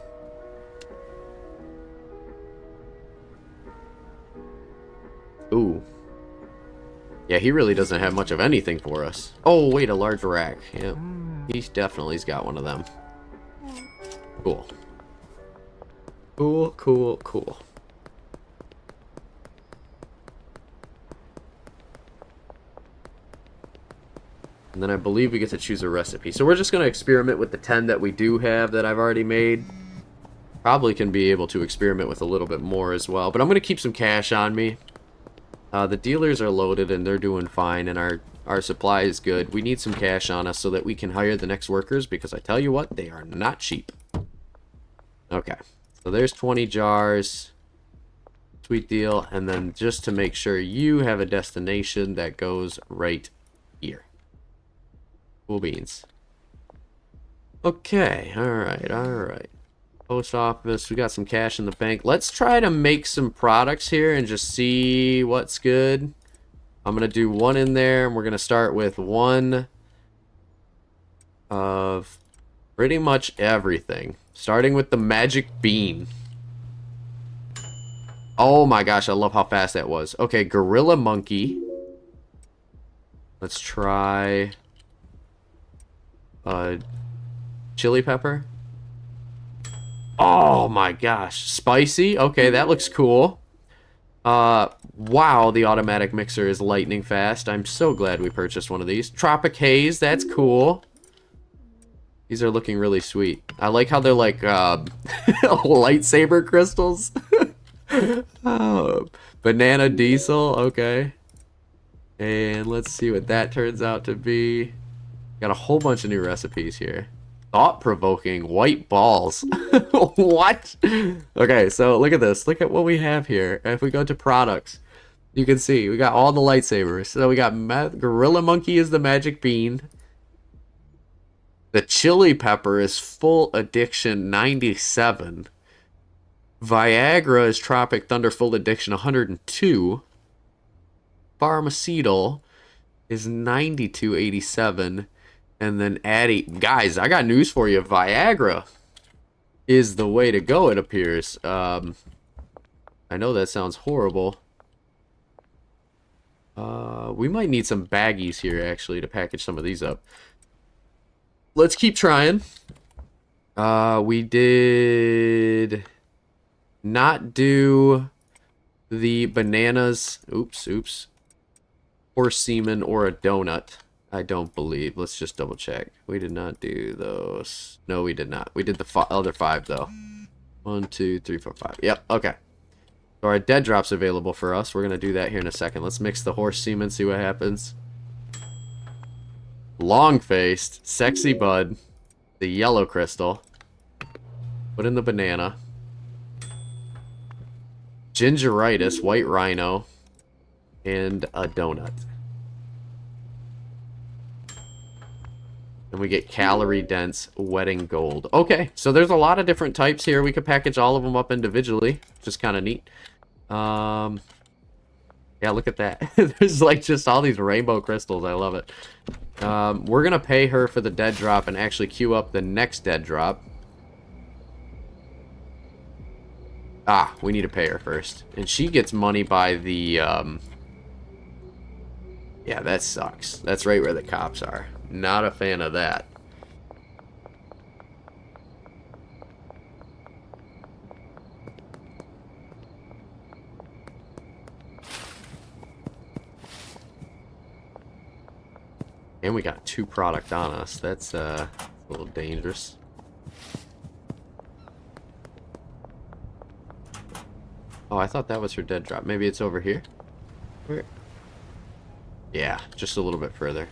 Ooh. Yeah, he really doesn't have much of anything for us. Oh, wait, a large rack. Yeah, he's definitely's got one of them. Cool. Cool, cool, cool. And then I believe we get to choose a recipe. So we're just going to experiment with the 10 that we do have that I've already made. Probably can be able to experiment with a little bit more as well. But I'm going to keep some cash on me. The dealers are loaded and they're doing fine, and our supply is good. We need some cash on us so that we can hire the next workers, because I tell you what, they are not cheap. Okay, so there's 20 jars. Sweet deal. And then just to make sure, you have a destination that goes right here. Cool beans. Okay, alright, alright. Post office, we got some cash in the bank. Let's try to make some products here and just see what's good. I'm going to do one in there, and we're going to start with one of pretty much everything. Starting with the magic bean. Oh my gosh, I love how fast that was. Okay, gorilla monkey. Let's try chili pepper. Oh my gosh, spicy. Okay, that looks cool. Wow, the automatic mixer is lightning fast. I'm so glad we purchased one of these. Tropic Haze, that's cool. These are looking really sweet. I like how they're like lightsaber crystals. Oh, banana diesel, okay. And let's see what that turns out to be. Got a whole bunch of new recipes here. Thought-provoking white balls. What? Okay, so look at this. Look at what we have here. If we go to products, you can see we got all the lightsabers. So we got Gorilla Monkey is the magic bean. The chili pepper is full addiction 97. Viagra is Tropic Thunder full addiction 102. Pharmaceutical is 9287. And then Addy, guys, I got news for you. Viagra is the way to go, it appears. I know that sounds horrible. We might need some baggies here, actually, to package some of these up. Let's keep trying. We did not do the bananas. Oops. Horse semen or a donut. I don't believe. Let's just double check. We did not do those. No, we did not. We did the other 5, though. 1, 2, 3, 4, 5. Yep, okay. So our dead drop's available for us. We're going to do that here in a second. Let's mix the horse semen, see what happens. Long-faced, sexy bud, the yellow crystal. Put in the banana. Gingeritis, white rhino, and a donut. And we get calorie dense wedding gold. Okay, so there's a lot of different types here. We could package all of them up individually, which is kind of neat. Yeah, look at that. There's like just all these rainbow crystals. I love it. We're gonna pay her for the dead drop and actually queue up the next dead drop. Ah, we need to pay her first. And she gets money by the, yeah, that sucks. That's right where the cops are. Not a fan of that. And we got 2 product on us. That's a little dangerous. Oh, I thought that was her dead drop. Maybe it's over here? Where? Yeah, just a little bit further.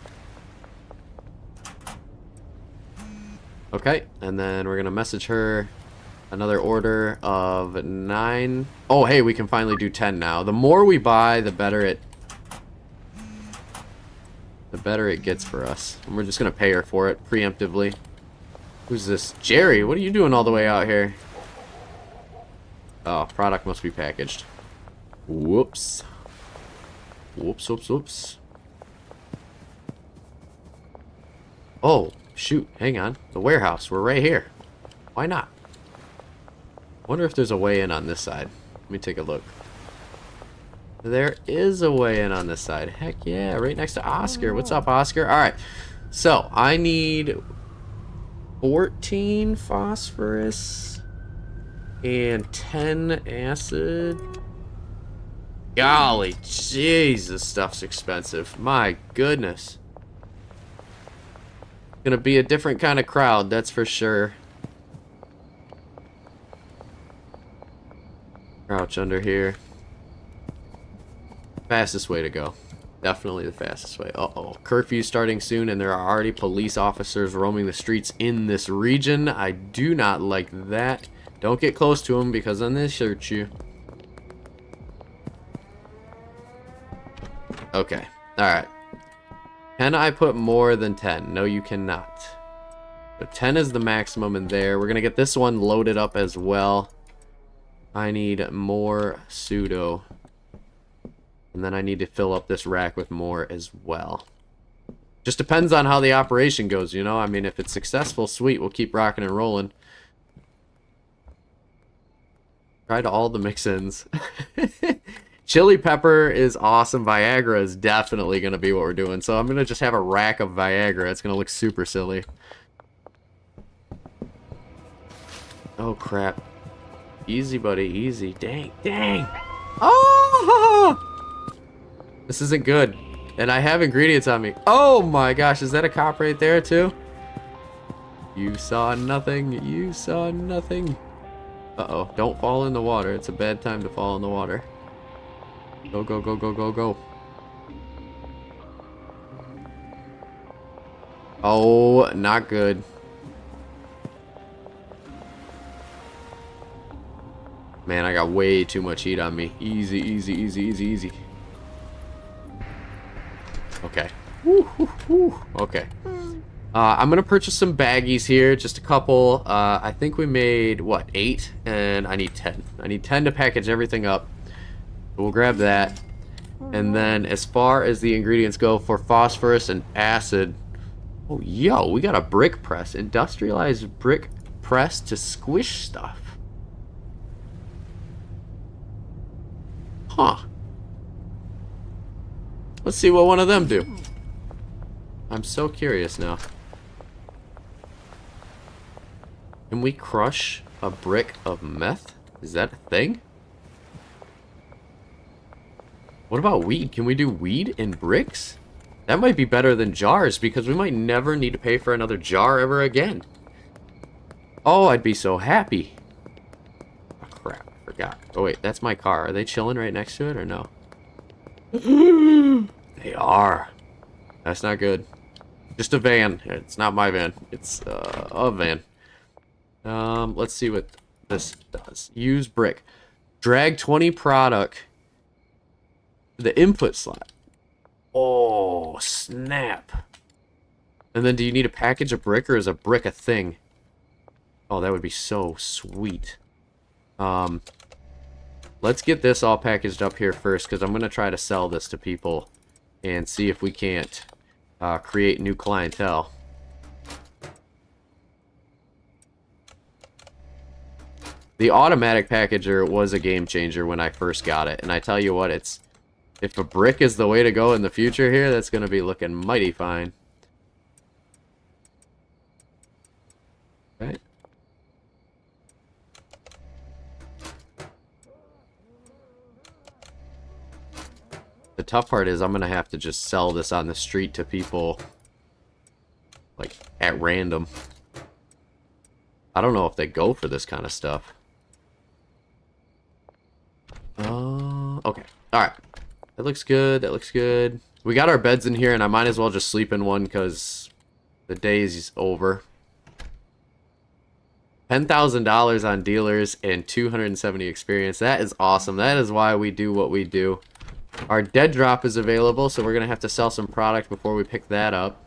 Okay, and then we're gonna message her another order of 9. Oh, hey, we can finally do 10 now. The more we buy, the better it gets for us. And we're just gonna pay her for it preemptively. Who's this? Jerry, what are you doing all the way out here? Oh, product must be packaged. Whoops. Whoops. Oh, shoot. Hang on. The warehouse. We're right here. Why not? Wonder if there's a way in on this side. Let me take a look. There is a way in on this side. Heck yeah. Right next to Oscar. What's up, Oscar? Alright. So, I need 14 phosphorus and 10 acid. Golly, jeez, this stuff's expensive. My goodness. Gonna be a different kind of crowd, that's for sure. Crouch under here. Fastest way to go. Definitely the fastest way. Uh-oh. Curfew starting soon, and there are already police officers roaming the streets in this region. I do not like that. Don't get close to them, because then they shoot you. Okay. Alright. Can I put more than 10? No, you cannot. So 10 is the maximum in there. We're going to get this one loaded up as well. I need more pseudo. And then I need to fill up this rack with more as well. Just depends on how the operation goes, you know? I mean, if it's successful, sweet. We'll keep rocking and rolling. Tried all the mix-ins. Chili pepper is awesome. Viagra is definitely going to be what we're doing. So I'm going to just have a rack of Viagra. It's going to look super silly. Oh, crap. Easy, buddy. Easy. Dang. Dang. Oh! This isn't good. And I have ingredients on me. Oh, my gosh. Is that a cop right there, too? You saw nothing. You saw nothing. Uh-oh. Don't fall in the water. It's a bad time to fall in the water. Go, go, go, go, go, go. Oh, not good. Man, I got way too much heat on me. Easy, easy, easy, easy, easy. Okay. Woo, woo, woo. Okay. I'm gonna purchase some baggies here, just a couple. I think we made, what, 8? And I need 10. I need 10 to package everything up. We'll grab that. And then as far as the ingredients go for phosphorus and acid, oh, yo, we got a brick press. Industrialized brick press to squish stuff. Huh. Let's see what one of them do. I'm so curious now. Can we crush a brick of meth? Is that a thing? What about weed? Can we do weed in bricks? That might be better than jars because we might never need to pay for another jar ever again. Oh, I'd be so happy. Oh, crap. I forgot. Oh, wait. That's my car. Are they chilling right next to it or no? They are. That's not good. Just a van. It's not my van. It's a van. Let's see what this does. Use brick. Drag 20 product to the input slot. Oh, snap. And then do you need a package of brick or is a brick a thing? Oh, that would be so sweet. Let's get this all packaged up here first because I'm going to try to sell this to people and see if we can't create new clientele. The automatic packager was a game changer when I first got it, and I tell you what, it's if a brick is the way to go in the future here, that's going to be looking mighty fine. Okay. The tough part is I'm going to have to just sell this on the street to people, like, at random. I don't know if they go for this kind of stuff. Okay. Alright. That looks good. That looks good. We got our beds in here, and I might as well just sleep in one because the day's over. $10,000 on dealers and 270 experience. That is awesome. That is why we do what we do. Our dead drop is available, so we're going to have to sell some product before we pick that up.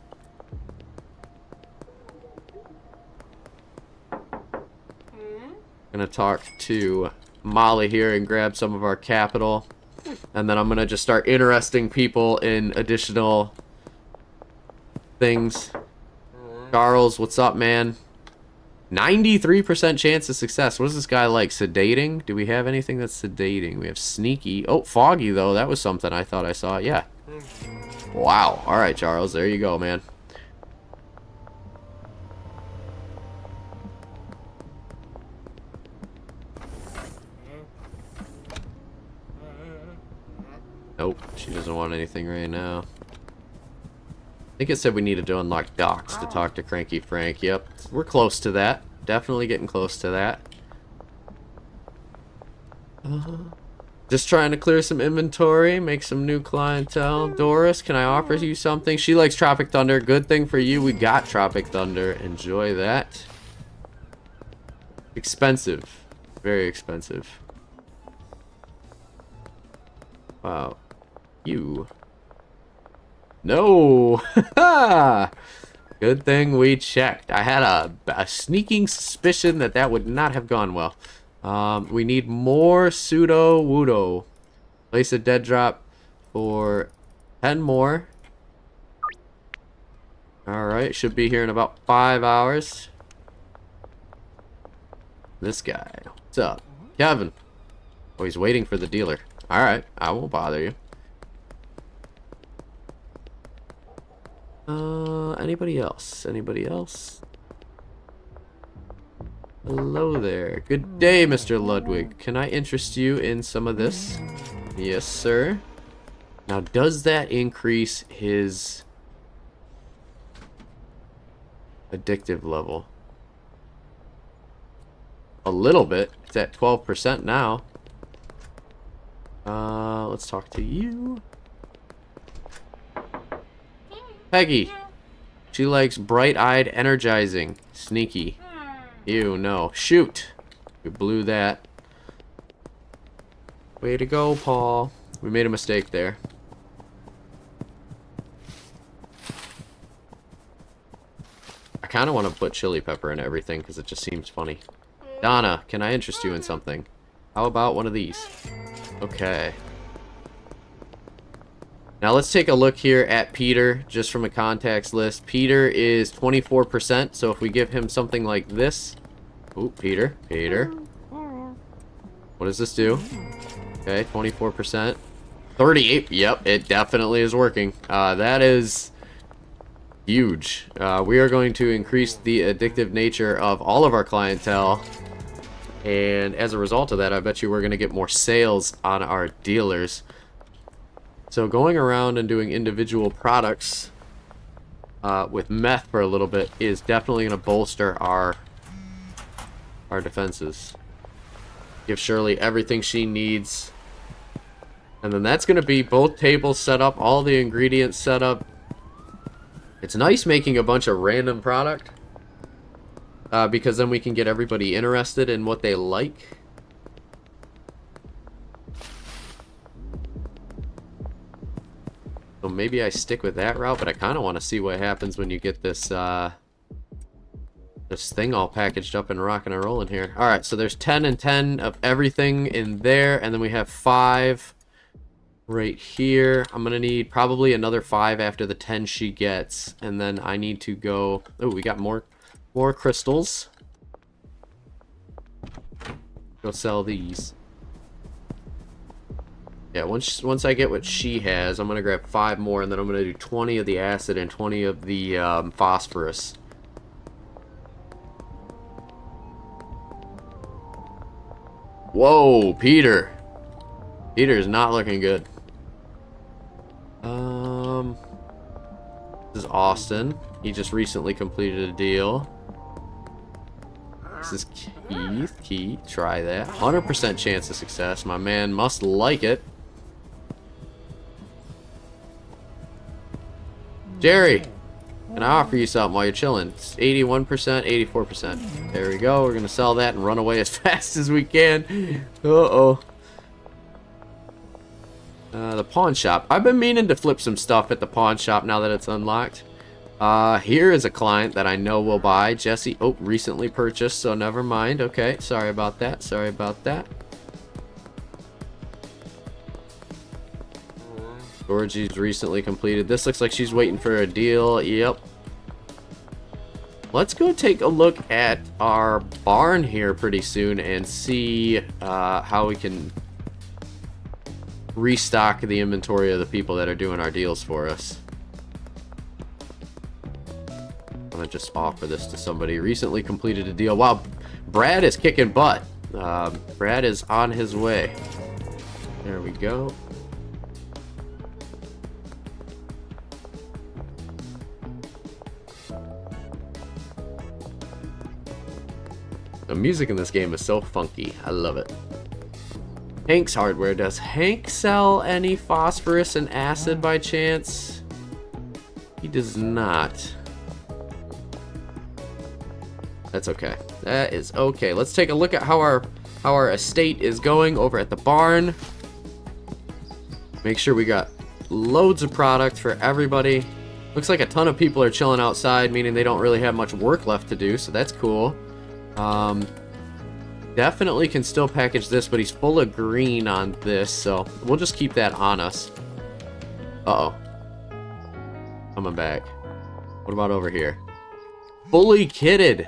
Gonna talk to Molly here and grab some of our capital. And then I'm gonna just start interesting people in additional things. Charles, what's up, man? 93% chance of success. What is this guy like? Sedating? Do we have anything that's sedating? We have sneaky. Oh, foggy, though. That was something I thought I saw. Yeah. Wow. All right, Charles. There you go, man. Nope, she doesn't want anything right now. I think it said we needed to unlock docks to talk to Cranky Frank. Yep, we're close to that. Definitely getting close to that. Just trying to clear some inventory, make some new clientele. Doris, can I offer you something? She likes Tropic Thunder. Good thing for you, we got Tropic Thunder. Enjoy that. Expensive. Very expensive. Wow. You. No! Good thing we checked. I had a sneaking suspicion that that would not have gone well. We need more pseudo-wudo. Place a dead drop for 10 more. Alright, should be here in about 5 hours. This guy. What's up? Kevin. Oh, he's waiting for the dealer. Alright, I won't bother you. Anybody else? Anybody else? Hello there. Good day, Mr. Ludwig. Can I interest you in some of this? Yes, sir. Now, does that increase his addictive level? A little bit. It's at 12% now. Let's talk to you. Peggy. She likes bright-eyed energizing. Sneaky. Ew, no. Shoot. We blew that. Way to go, Paul. We made a mistake there. I kind of want to put chili pepper in everything because it just seems funny. Donna, can I interest you in something? How about one of these? Okay. Now let's take a look here at Peter, just from a contacts list. Peter is 24%, so if we give him something like this... Ooh, Peter. What does this do? Okay, 24%. 38, yep, it definitely is working. That is huge. We are going to increase the addictive nature of all of our clientele. And as a result of that, I bet you we're going to get more sales on our dealers. So going around and doing individual products with meth for a little bit is definitely going to bolster our defenses. Give Shirley everything she needs. And then that's going to be both tables set up, all the ingredients set up. It's nice making a bunch of random product. Because then we can get everybody interested in what they like. So maybe I stick with that route, but I kind of want to see what happens when you get this this thing all packaged up and rocking and rolling here. All right, so there's 10 and 10 of everything in there, and then we have 5 right here. I'm gonna need probably another 5 after the 10 she gets, and then I need to go. Oh, we got more crystals. Go sell these. Yeah, once I get what she has, I'm gonna grab 5 more, and then I'm gonna do 20 of the acid and 20 of the phosphorus. Whoa, Peter. Peter is not looking good. This is Austin. He just recently completed a deal. This is Keith. Keith, try that. 100% chance of success. My man must like it. Jerry, can I offer you something while you're chilling? It's 81%, 84%. There we go. We're going to sell that and run away as fast as we can. Uh-oh. The pawn shop. I've been meaning to flip some stuff at the pawn shop now that it's unlocked. Here is a client that I know will buy. Jesse, oh, recently purchased, so never mind. Okay, sorry about that. Sorry about that. Georgie's recently completed. This looks like she's waiting for a deal. Yep. Let's go take a look at our barn here pretty soon and see how we can restock the inventory of the people that are doing our deals for us. I'm gonna just offer this to somebody. Recently completed a deal. Wow, Brad is kicking butt. Brad is on his way. There we go. The music in this game is so funky. I love it. Hank's Hardware. Does Hank sell any phosphorus and acid by chance? He does not. That's okay. That is okay. Let's take a look at how our estate is going over at the barn. Make sure we got loads of product for everybody. Looks like a ton of people are chilling outside, meaning they don't really have much work left to do, so that's cool. Definitely can still package this, but he's full of green on this, so we'll just keep that on us. Uh-oh. Coming back. What about over here? Fully kitted.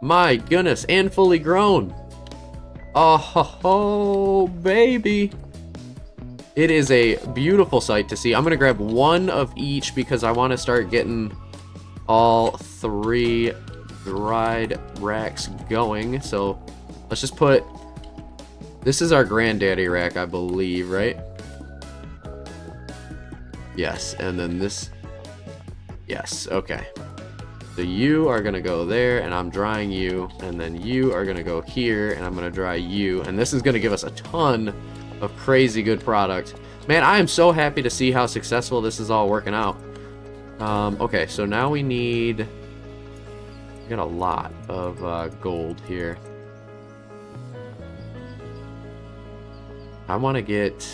My goodness, and fully grown. Oh, baby. It is a beautiful sight to see. I'm going to grab one of each because I want to start getting all 3 dried racks going. So let's just put... This is our granddaddy rack, I believe, right? Yes, and then this... Yes, okay. So you are going to go there, and I'm drying you. And then you are going to go here, and I'm going to dry you. And this is going to give us a ton of crazy good product. Man, I am so happy to see how successful this is all working out. Okay, so now we need... We got a lot of gold here. I want to get...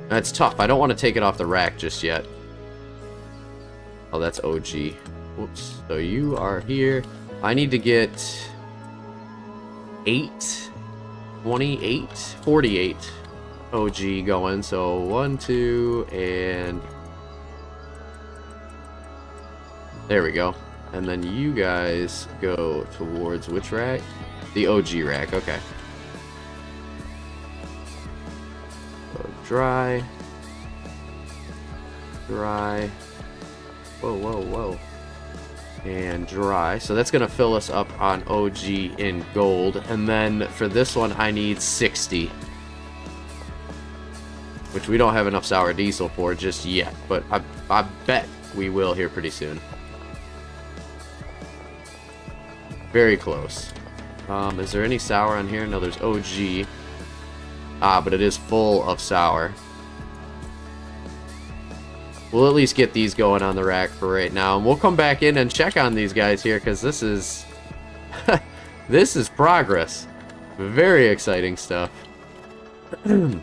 That's tough. I don't want to take it off the rack just yet. Oh, that's OG. Whoops. So you are here. I need to get 48 OG going. So 1, 2, and there we go. And then you guys go towards which rack? The OG rack. Okay. So dry. Whoa. And dry. So that's going to fill us up on OG in gold. And then for this one, I need 60. Which we don't have enough sour diesel for just yet. But I bet we will here pretty soon. Very close. Is there any sour on here? No, there's OG. But it is full of sour. We'll at least get these going on the rack for right now. And we'll come back in and check on these guys here, because this is... this is progress. Very exciting stuff. I'm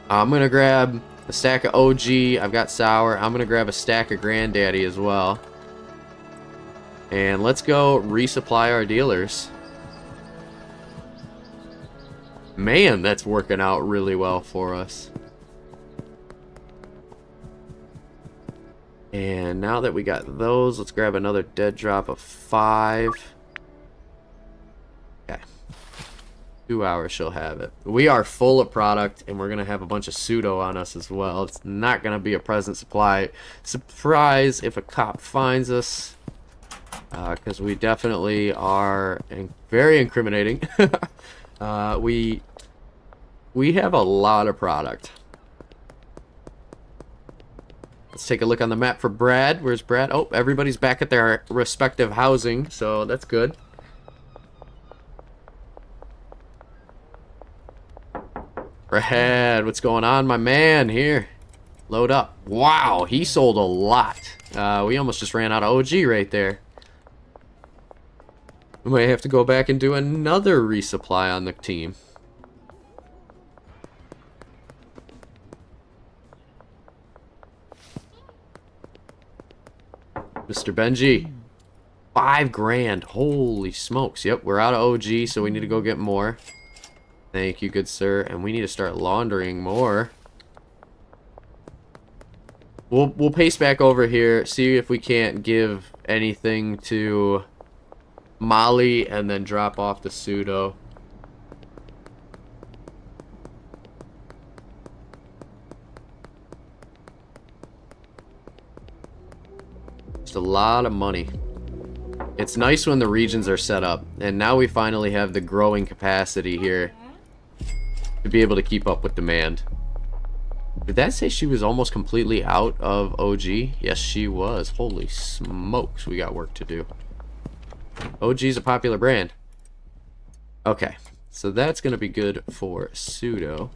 going to grab a stack of OG. I've got sour. I'm going to grab a stack of Granddaddy as well. And let's go resupply our dealers. Man, that's working out really well for us. And now that we got those, let's grab another dead drop of 5. Okay. 2 hours she'll have it. We are full of product, and we're going to have a bunch of pseudo on us as well. It's not going to be a present supply surprise if a cop finds us. Because we definitely are very incriminating. We have a lot of product. Let's take a look on the map for Brad. Where's Brad? Oh, everybody's back at their respective housing, so that's good. Brad, what's going on, my man? Here, load up. Wow, he sold a lot. We almost just ran out of OG right there. We might have to go back and do another resupply on the team. Mr. Benji. 5 grand. Holy smokes. Yep, we're out of OG, so we need to go get more. Thank you, good sir. And we need to start laundering more. We'll pace back over here, see if we can't give anything to Molly, and then drop off the pseudo. Just a lot of money. It's nice when the regions are set up, and now we finally have the growing capacity here to be able to keep up with demand. Did that say she was almost completely out of OG? Yes, she was. Holy smokes, we got work to do. OG's a popular brand. Okay, so that's going to be good for pseudo.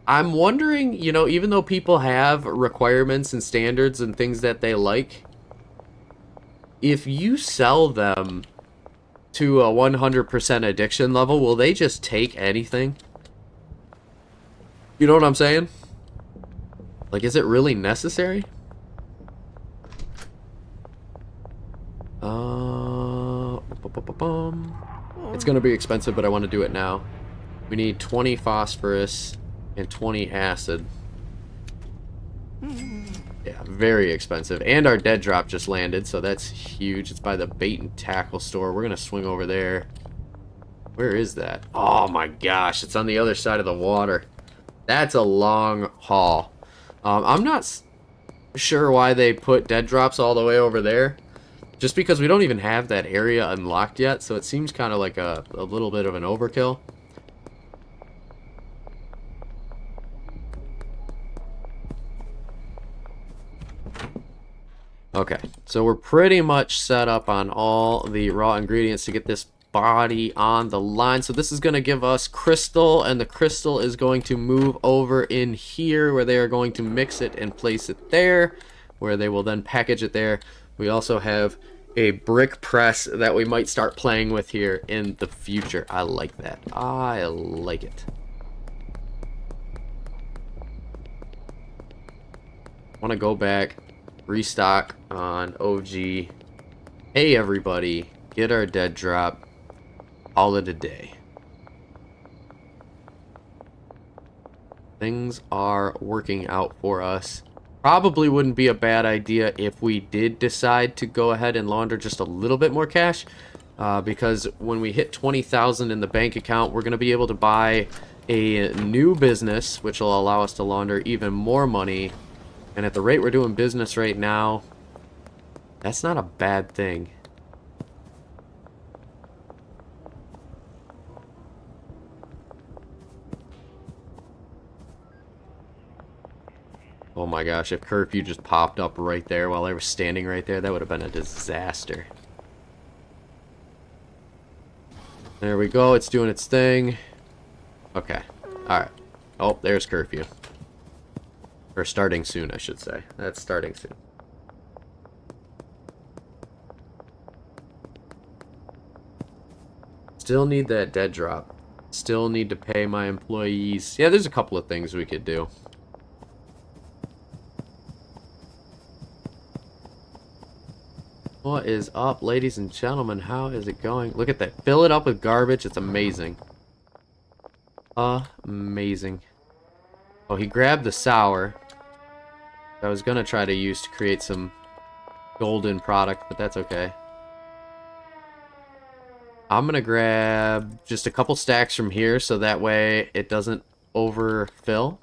I'm wondering, you know, even though people have requirements and standards and things that they like, if you sell them to a 100% addiction level, will they just take anything? You know what I'm saying? Like, is it really necessary? It's gonna be expensive, but I want to do it now. We need 20 phosphorus and 20 acid. Yeah, very expensive. And our dead drop just landed, so that's huge. It's by the bait and tackle store. We're gonna swing over there. Where is that? Oh my gosh, it's on the other side of the water. That's a long haul. I'm not sure why they put dead drops all the way over there. Just because we don't even have that area unlocked yet, so it seems kind of like a little bit of an overkill. Okay, so we're pretty much set up on all the raw ingredients to get this body on the line. So this is going to give us crystal, and the crystal is going to move over in here where they are going to mix it and place it there, where they will then package it there. We also have a brick press that we might start playing with here in the future. I like that. I like it. I want to go back, restock on OG. Hey everybody, get our dead drop. All of the day. Things are working out for us. Probably wouldn't be a bad idea if we did decide to go ahead and launder just a little bit more cash, because when we hit 20,000 in the bank account, we're going to be able to buy a new business, which will allow us to launder even more money. And at the rate we're doing business right now, that's not a bad thing. Oh my gosh, if curfew just popped up right there while I was standing right there, that would have been a disaster. There we go, it's doing its thing. Okay, alright. Oh, there's curfew. Or starting soon, I should say. That's starting soon. Still need that dead drop. Still need to pay my employees. Yeah, there's a couple of things we could do. What is up, ladies and gentlemen? How is it going? Look at that. Fill it up with garbage. It's amazing. Amazing. Oh, he grabbed the sour. I was going to try to use to create some golden product, but that's okay. I'm going to grab just a couple stacks from here so that way it doesn't overfill.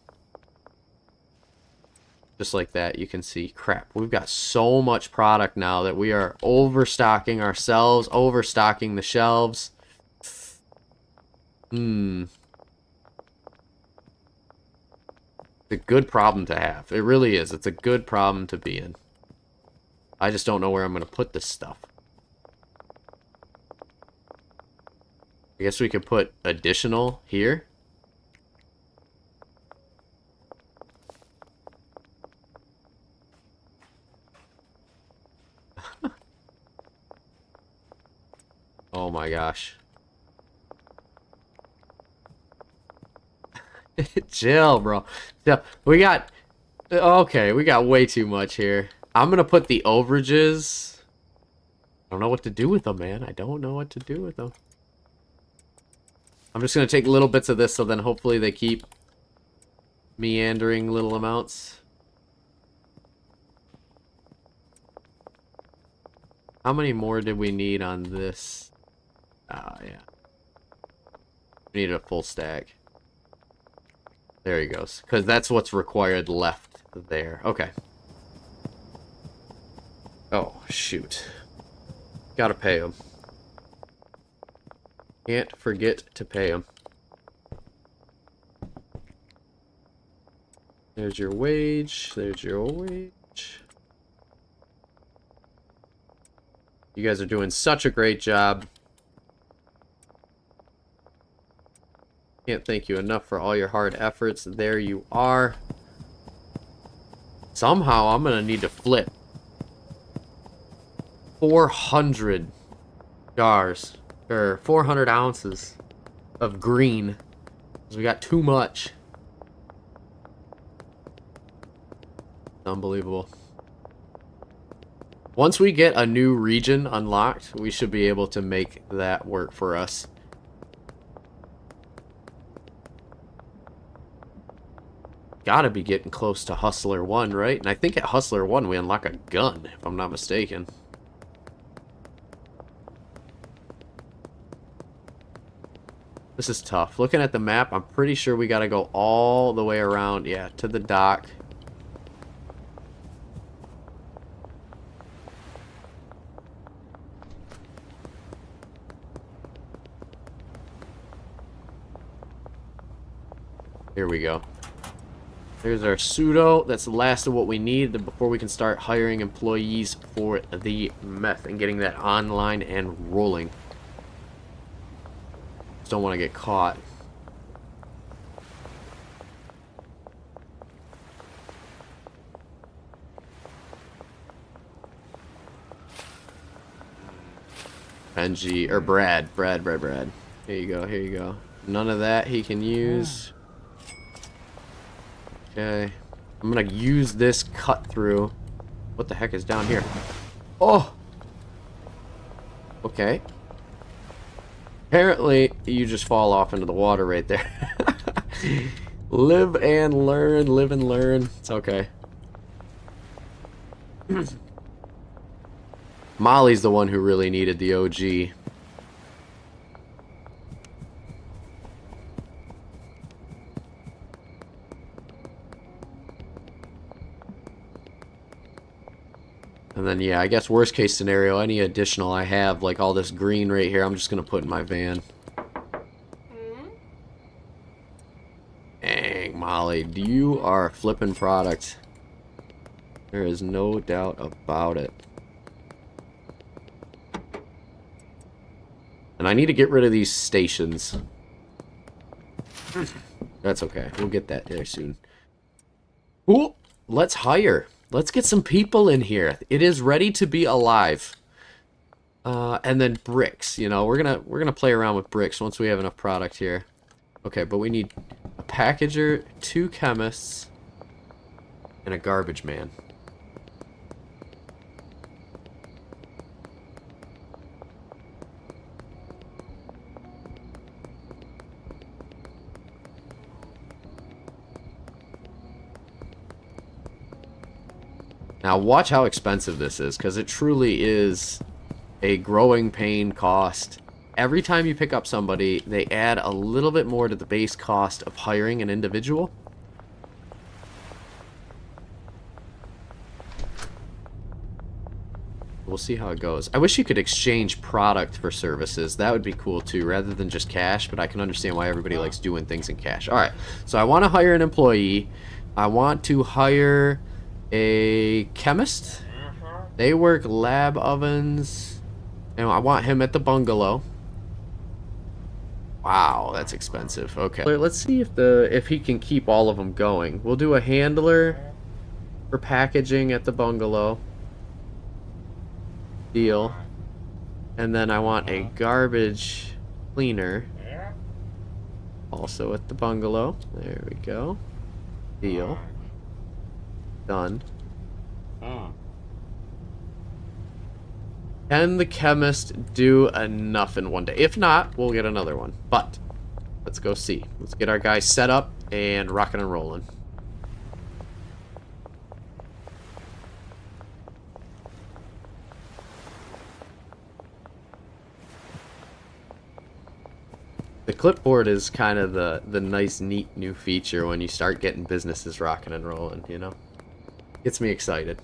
Just like that, you can see, crap, we've got so much product now that we are overstocking ourselves, overstocking the shelves. It's a good problem to have. It really is. It's a good problem to be in. I just don't know where I'm going to put this stuff. I guess we could put additional here. Oh my gosh. Chill, bro. So we got... Okay, we got way too much here. I'm gonna put the overages... I don't know what to do with them, man. I don't know what to do with them. I'm just gonna take little bits of this so then hopefully they keep meandering little amounts. How many more did we need on this? Yeah. We need a full stack. There he goes. Because that's what's required left there. Okay. Oh, shoot. Gotta pay him. Can't forget to pay him. There's your wage. There's your wage. You guys are doing such a great job. Can't thank you enough for all your hard efforts. There you are. Somehow I'm gonna need to flip 400 jars or 400 ounces of green because we got too much. Unbelievable. Once we get a new region unlocked, we should be able to make that work for us. Gotta be getting close to Hustler 1, right? And I think at Hustler 1 we unlock a gun, if I'm not mistaken. This is tough. Looking at the map, I'm pretty sure we gotta go all the way around, yeah, to the dock. Here we go. There's our pseudo. That's the last of what we need before we can start hiring employees for the meth and getting that online and rolling. Just don't want to get caught. Benji, or Brad. Brad. Here you go, here you go. None of that he can use. Okay. I'm gonna use this cut through. What the heck is down here? Oh! Okay. Apparently, you just fall off into the water right there. Live and learn, live and learn. It's okay. Molly's the one who really needed the OG. And then, yeah, I guess worst case scenario, any additional I have, like all this green right here, I'm just going to put in my van. Dang, Molly, you are a flippin' product. There is no doubt about it. And I need to get rid of these stations. That's okay. We'll get that there soon. Ooh, let's hire. Let's get some people in here. It is ready to be alive. And then bricks, you know, we're gonna play around with bricks once we have enough product here. Okay, but we need a packager, 2 chemists, and a garbage man. Now watch how expensive this is, because it truly is a growing pain cost. Every time you pick up somebody, they add a little bit more to the base cost of hiring an individual. We'll see how it goes. I wish you could exchange product for services. That would be cool too, rather than just cash, but I can understand why everybody likes doing things in cash. Alright, so I want to hire an employee. I want to hire a chemist. They work lab ovens. And I want him at the bungalow. Wow, that's expensive. Okay. Let's see if he can keep all of them going. We'll do a handler for packaging at the bungalow. Deal. And then I want a garbage cleaner also at the bungalow. There we go. Deal. Done. Can the chemist do enough in one day? If not, we'll get another one. But let's go see. Let's get our guys set up and rocking and rolling. The clipboard is kind of the nice, neat new feature when you start getting businesses rocking and rolling, you know? Gets me excited.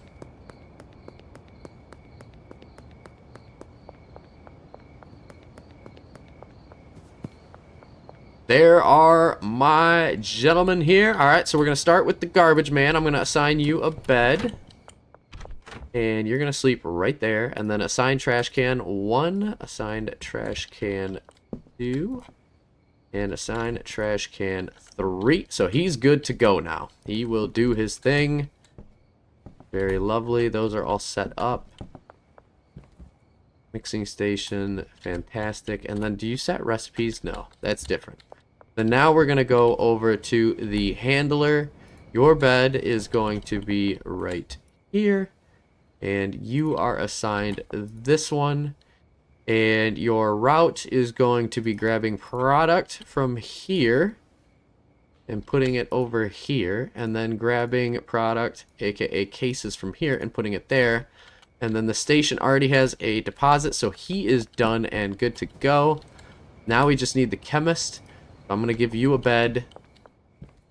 There are my gentlemen here. Alright, so we're going to start with the garbage man. I'm going to assign you a bed. And you're going to sleep right there. And then assign trash can 1, assign trash can 2, and assign trash can 3. So he's good to go now. He will do his thing. Very lovely. Those are all set up. Mixing station, fantastic. And then do you set recipes? No, that's different. Then now we're going to go over to the handler. Your bed is going to be right here. And you are assigned this one. And your route is going to be grabbing product from here. and putting it over here, and then grabbing product, aka cases, from here and putting it there. And then the station already has a deposit, so he is done and good to go. Now we just need the chemist. I'm going to give you a bed,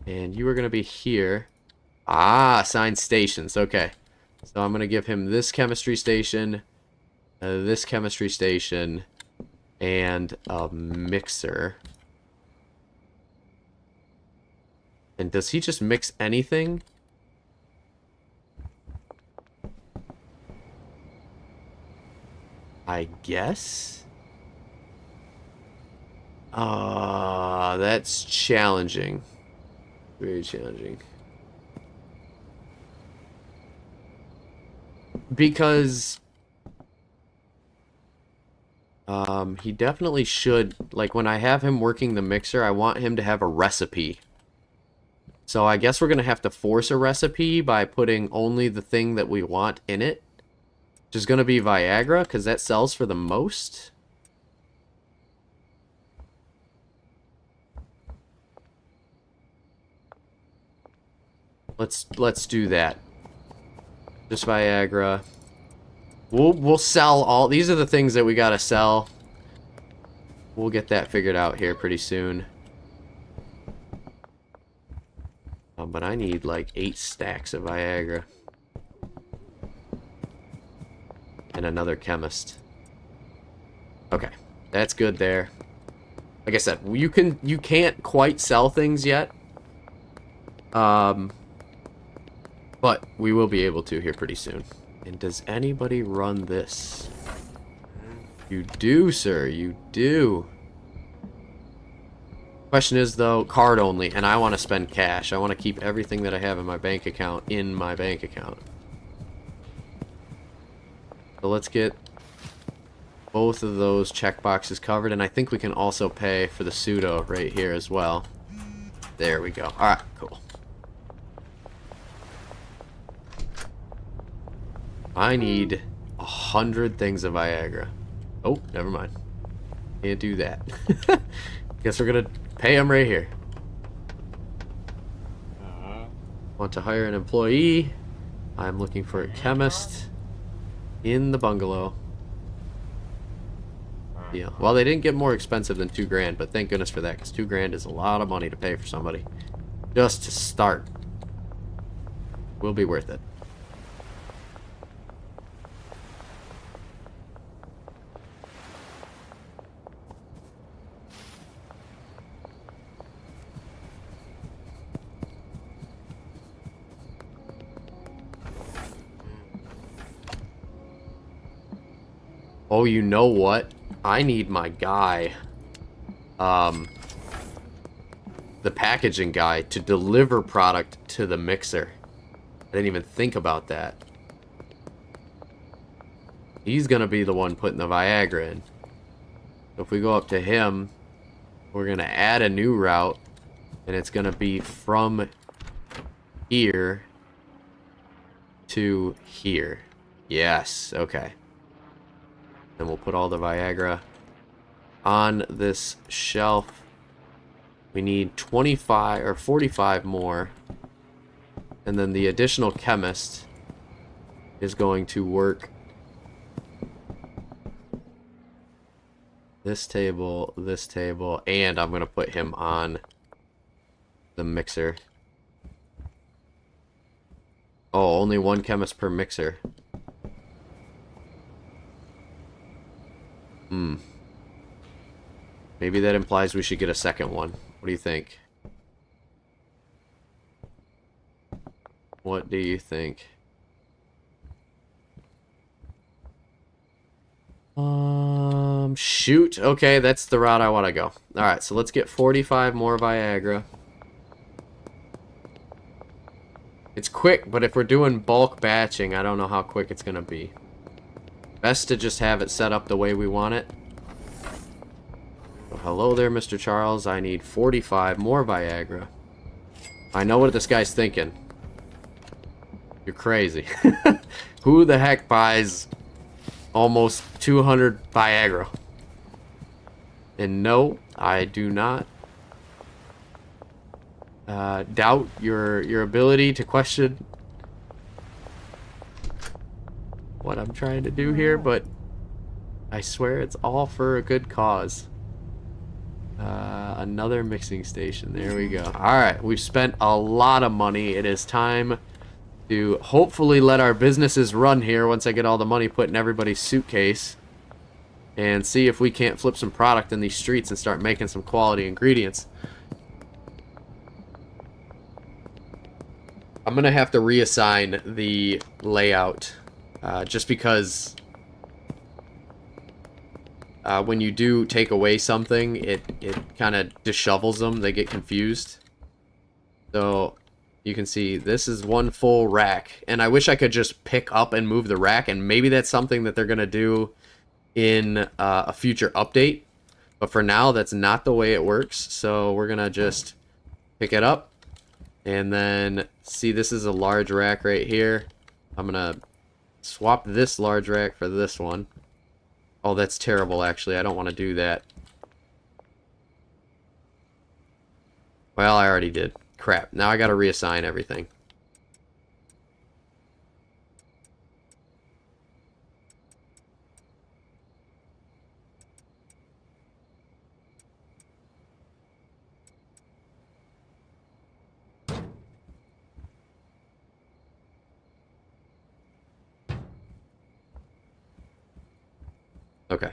and you are going to be here. Ah, assigned stations. Okay. So I'm going to give him this chemistry station, this chemistry station, and a mixer. And does he just mix anything? I guess? That's challenging. Very challenging. Because he definitely should, like when I have him working the mixer, I want him to have a recipe. So I guess we're going to have to force a recipe by putting only the thing that we want in it. Which is going to be Viagra, because that sells for the most. Let's do that. Just Viagra. We'll sell all... These are the things that we gotta sell. We'll get that figured out here pretty soon. But I need like 8 stacks of Viagra. And another chemist. Okay. That's good there. Like I said, you can't quite sell things yet. But we will be able to here pretty soon. And does anybody run this? You do, sir. You do. Question is, though, card only. And I want to spend cash. I want to keep everything that I have in my bank account in my bank account. So let's get both of those checkboxes covered. And I think we can also pay for the pseudo right here as well. There we go. Alright, cool. I need 100 things of Viagra. Oh, never mind. Can't do that. Guess we're gonna pay him right here. Want to hire an employee. I'm looking for a chemist in the bungalow. Yeah. Well, they didn't get more expensive than 2 grand, but thank goodness for that, because 2 grand is a lot of money to pay for somebody. Just to start. Will be worth it. Oh, you know what? I need my guy, the packaging guy, to deliver product to the mixer. I didn't even think about that. He's gonna be the one putting the Viagra in. So if we go up to him, we're gonna add a new route, and it's gonna be from here to here. Yes, okay. Then we'll put all the Viagra on this shelf. We need 25 or 45 more. And then the additional chemist is going to work this table, and I'm going to put him on the mixer. Oh, only 1 chemist per mixer. Maybe that implies we should get a second one. What do you think? What do you think? Shoot. Okay, that's the route I want to go. Alright, so let's get 45 more Viagra. It's quick, but if we're doing bulk batching, I don't know how quick it's going to be. Best to just have it set up the way we want it. So, hello there, Mr. Charles. I need 45 more Viagra. I know what this guy's thinking. You're crazy. Who the heck buys almost 200 Viagra? And no, I do not. doubt your ability to question what I'm trying to do here, but I swear it's all for a good cause. Another mixing station. There we go. Alright, we've spent a lot of money. It is time to hopefully let our businesses run here once I get all the money put in everybody's suitcase. And see if we can't flip some product in these streets and start making some quality ingredients. I'm going to have to reassign the layout. Just because when you do take away something, it kind of disshovels them. They get confused. So you can see this is one full rack. And I wish I could just pick up and move the rack. And maybe that's something that they're going to do in a future update. But for now, that's not the way it works. So we're going to just pick it up. And then see, this is a large rack right here. I'm going to swap this large rack for this one. Oh, that's terrible, actually. I don't want to do that. Well, I already did. Crap. Now I got to reassign everything. Okay.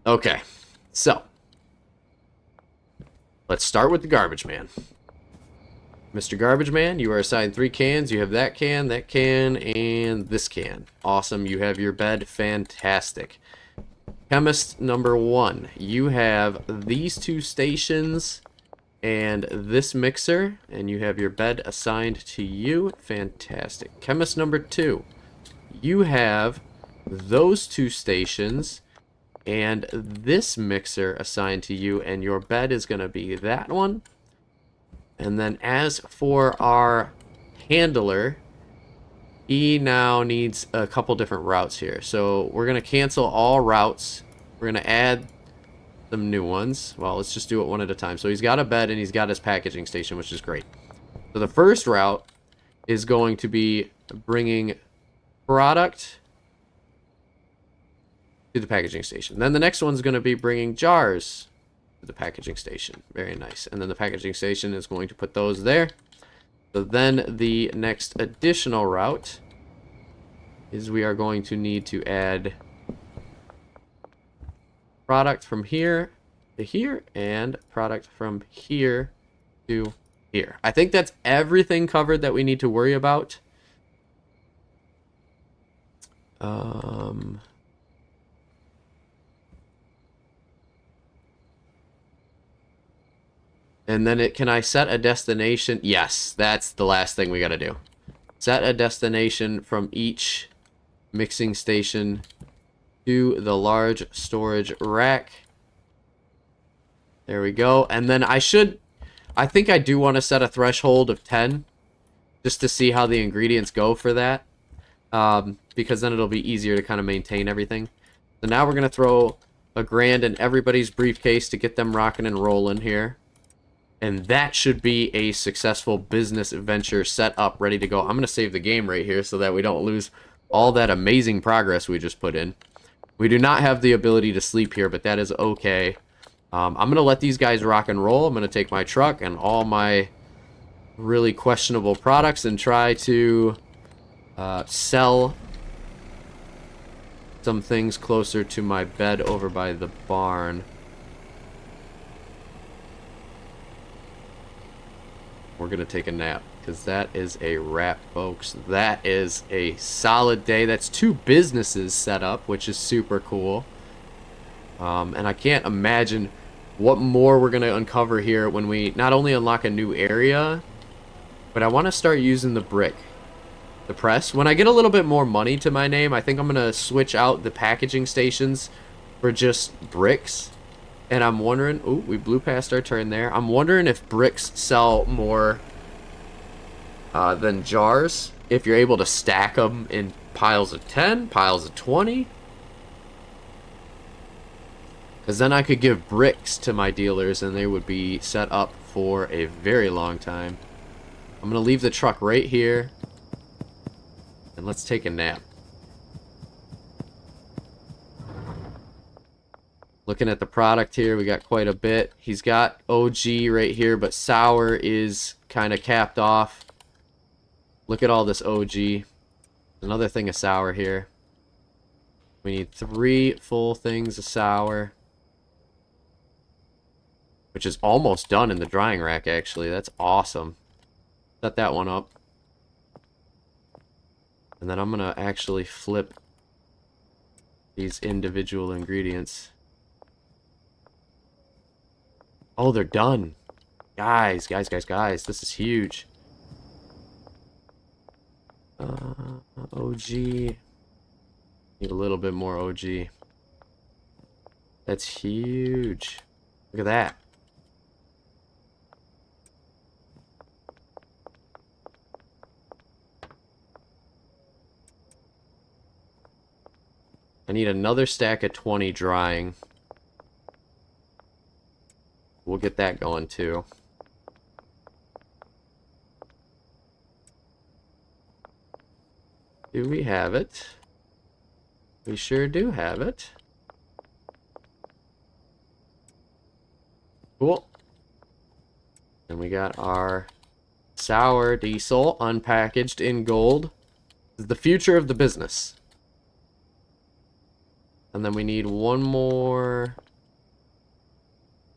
Okay. So, let's start with the garbage man. Mr. Garbage Man, you are assigned 3 cans. You have that can, and this can. Awesome. You have your bed. Fantastic. Chemist number 1, you have these 2 stations and this mixer, and you have your bed assigned to you. Fantastic. Chemist number 2, you have those 2 stations and this mixer assigned to you, and your bed is going to be that one. And then as for our handler, he now needs a couple different routes here. So we're going to cancel all routes. We're going to add some new ones. Well, let's just do it one at a time. So he's got a bed and he's got his packaging station, which is great. So the first route is going to be bringing product to the packaging station. Then the next one's going to be bringing jars to the packaging station. Very nice. And then the packaging station is going to put those there. So then the next additional route is we are going to need to add product from here to here and product from here to here. I think that's everything covered that we need to worry about. And then can I set a destination? Yes, that's the last thing we got to do. Set a destination from each mixing station to the large storage rack. There we go. And then I think I do want to set a threshold of 10 just to see how the ingredients go for that. Because then it'll be easier to kind of maintain everything. So now we're going to throw $1,000 in everybody's briefcase to get them rocking and rolling here. And that should be a successful business venture set up, ready to go. I'm going to save the game right here so that we don't lose all that amazing progress we just put in. We do not have the ability to sleep here, but that is okay. I'm going to let these guys rock and roll. I'm going to take my truck and all my really questionable products and try to sell some things closer to my bed over by the barn. We're going to take a nap because that is a wrap, folks. That is a solid day. That's 2 businesses set up, which is super cool. And I can't imagine what more we're going to uncover here when we not only unlock a new area, but I want to start using the brick, the press. When I get a little bit more money to my name, I think I'm going to switch out the packaging stations for just bricks. And I'm wondering, ooh, we blew past our turn there. I'm wondering if bricks sell more than jars. If you're able to stack them in piles of 10, piles of 20. Because then I could give bricks to my dealers and they would be set up for a very long time. I'm going to leave the truck right here. And let's take a nap. Looking at the product here, we got quite a bit. He's got OG right here, but sour is kind of capped off. Look at all this OG. Another thing of sour here. We need 3 full things of sour. Which is almost done in the drying rack, actually. That's awesome. Set that one up. And then I'm going to actually flip these individual ingredients. Oh, they're done. Guys. This is huge. OG. Need a little bit more OG. That's huge. Look at that. I need another stack of 20 drying. We'll get that going too. Do we have it? We sure do have it. Cool. And we got our sour diesel unpackaged in gold. This is the future of the business. And then we need one more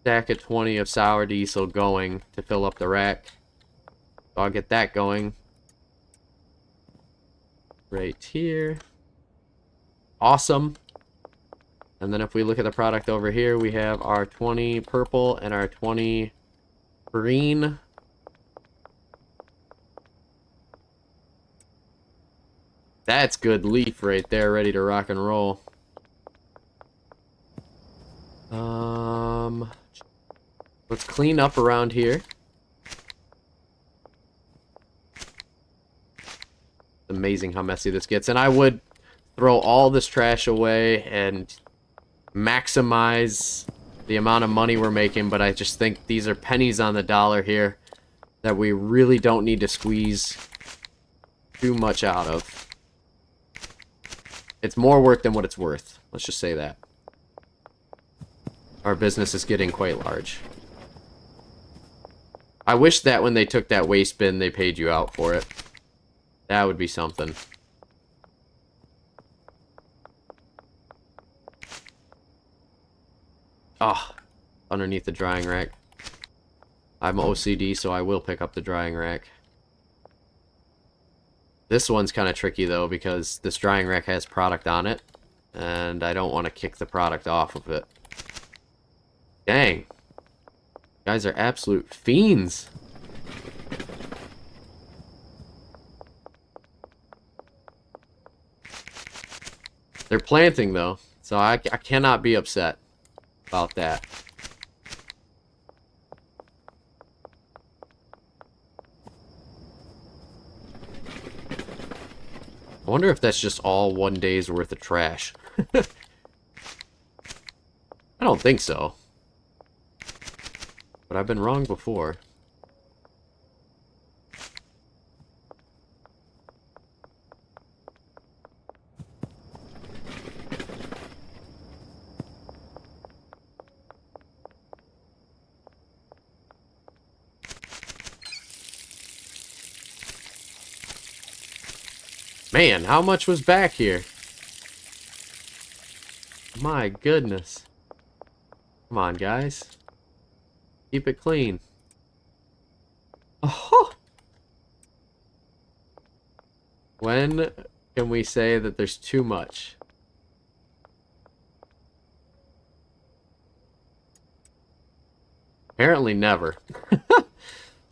stack of 20 of sour diesel going to fill up the rack. So I'll get that going right here. Awesome. And then if we look at the product over here, we have our 20 purple and our 20 green. That's good leaf right there, ready to rock and roll. Let's clean up around here. It's amazing how messy this gets. And I would throw all this trash away and maximize the amount of money we're making, but I just think these are pennies on the dollar here that we really don't need to squeeze too much out of. It's more work than what it's worth. Let's just say that. Our business is getting quite large. I wish that when they took that waste bin, they paid you out for it. That would be something. Ah, underneath the drying rack. I'm OCD, so I will pick up the drying rack. This one's kind of tricky, though, because this drying rack has product on it, and I don't want to kick the product off of it. Dang. Guys are absolute fiends. They're planting, though, so I cannot be upset about that. I wonder if that's just all one day's worth of trash. I don't think so. But I've been wrong before. Man, how much was back here? My goodness. Come on, guys. Keep it clean. Oh. When can we say that there's too much? Apparently never.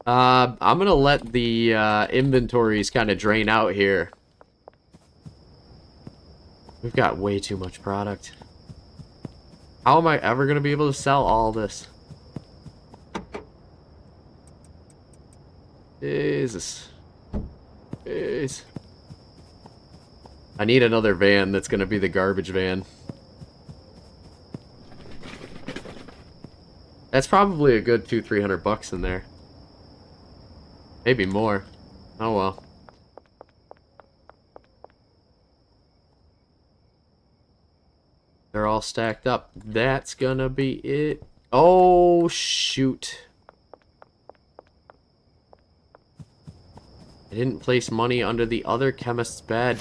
I'm gonna let the inventories kind of drain out here. We've got way too much product. How am I ever gonna be able to sell all this? Jesus. Jeez. I need another van that's gonna be the garbage van. That's probably a good 200-300 bucks in there. Maybe more. Oh well. They're all stacked up. That's gonna be it. Oh, shoot. I didn't place money under the other chemist's bed.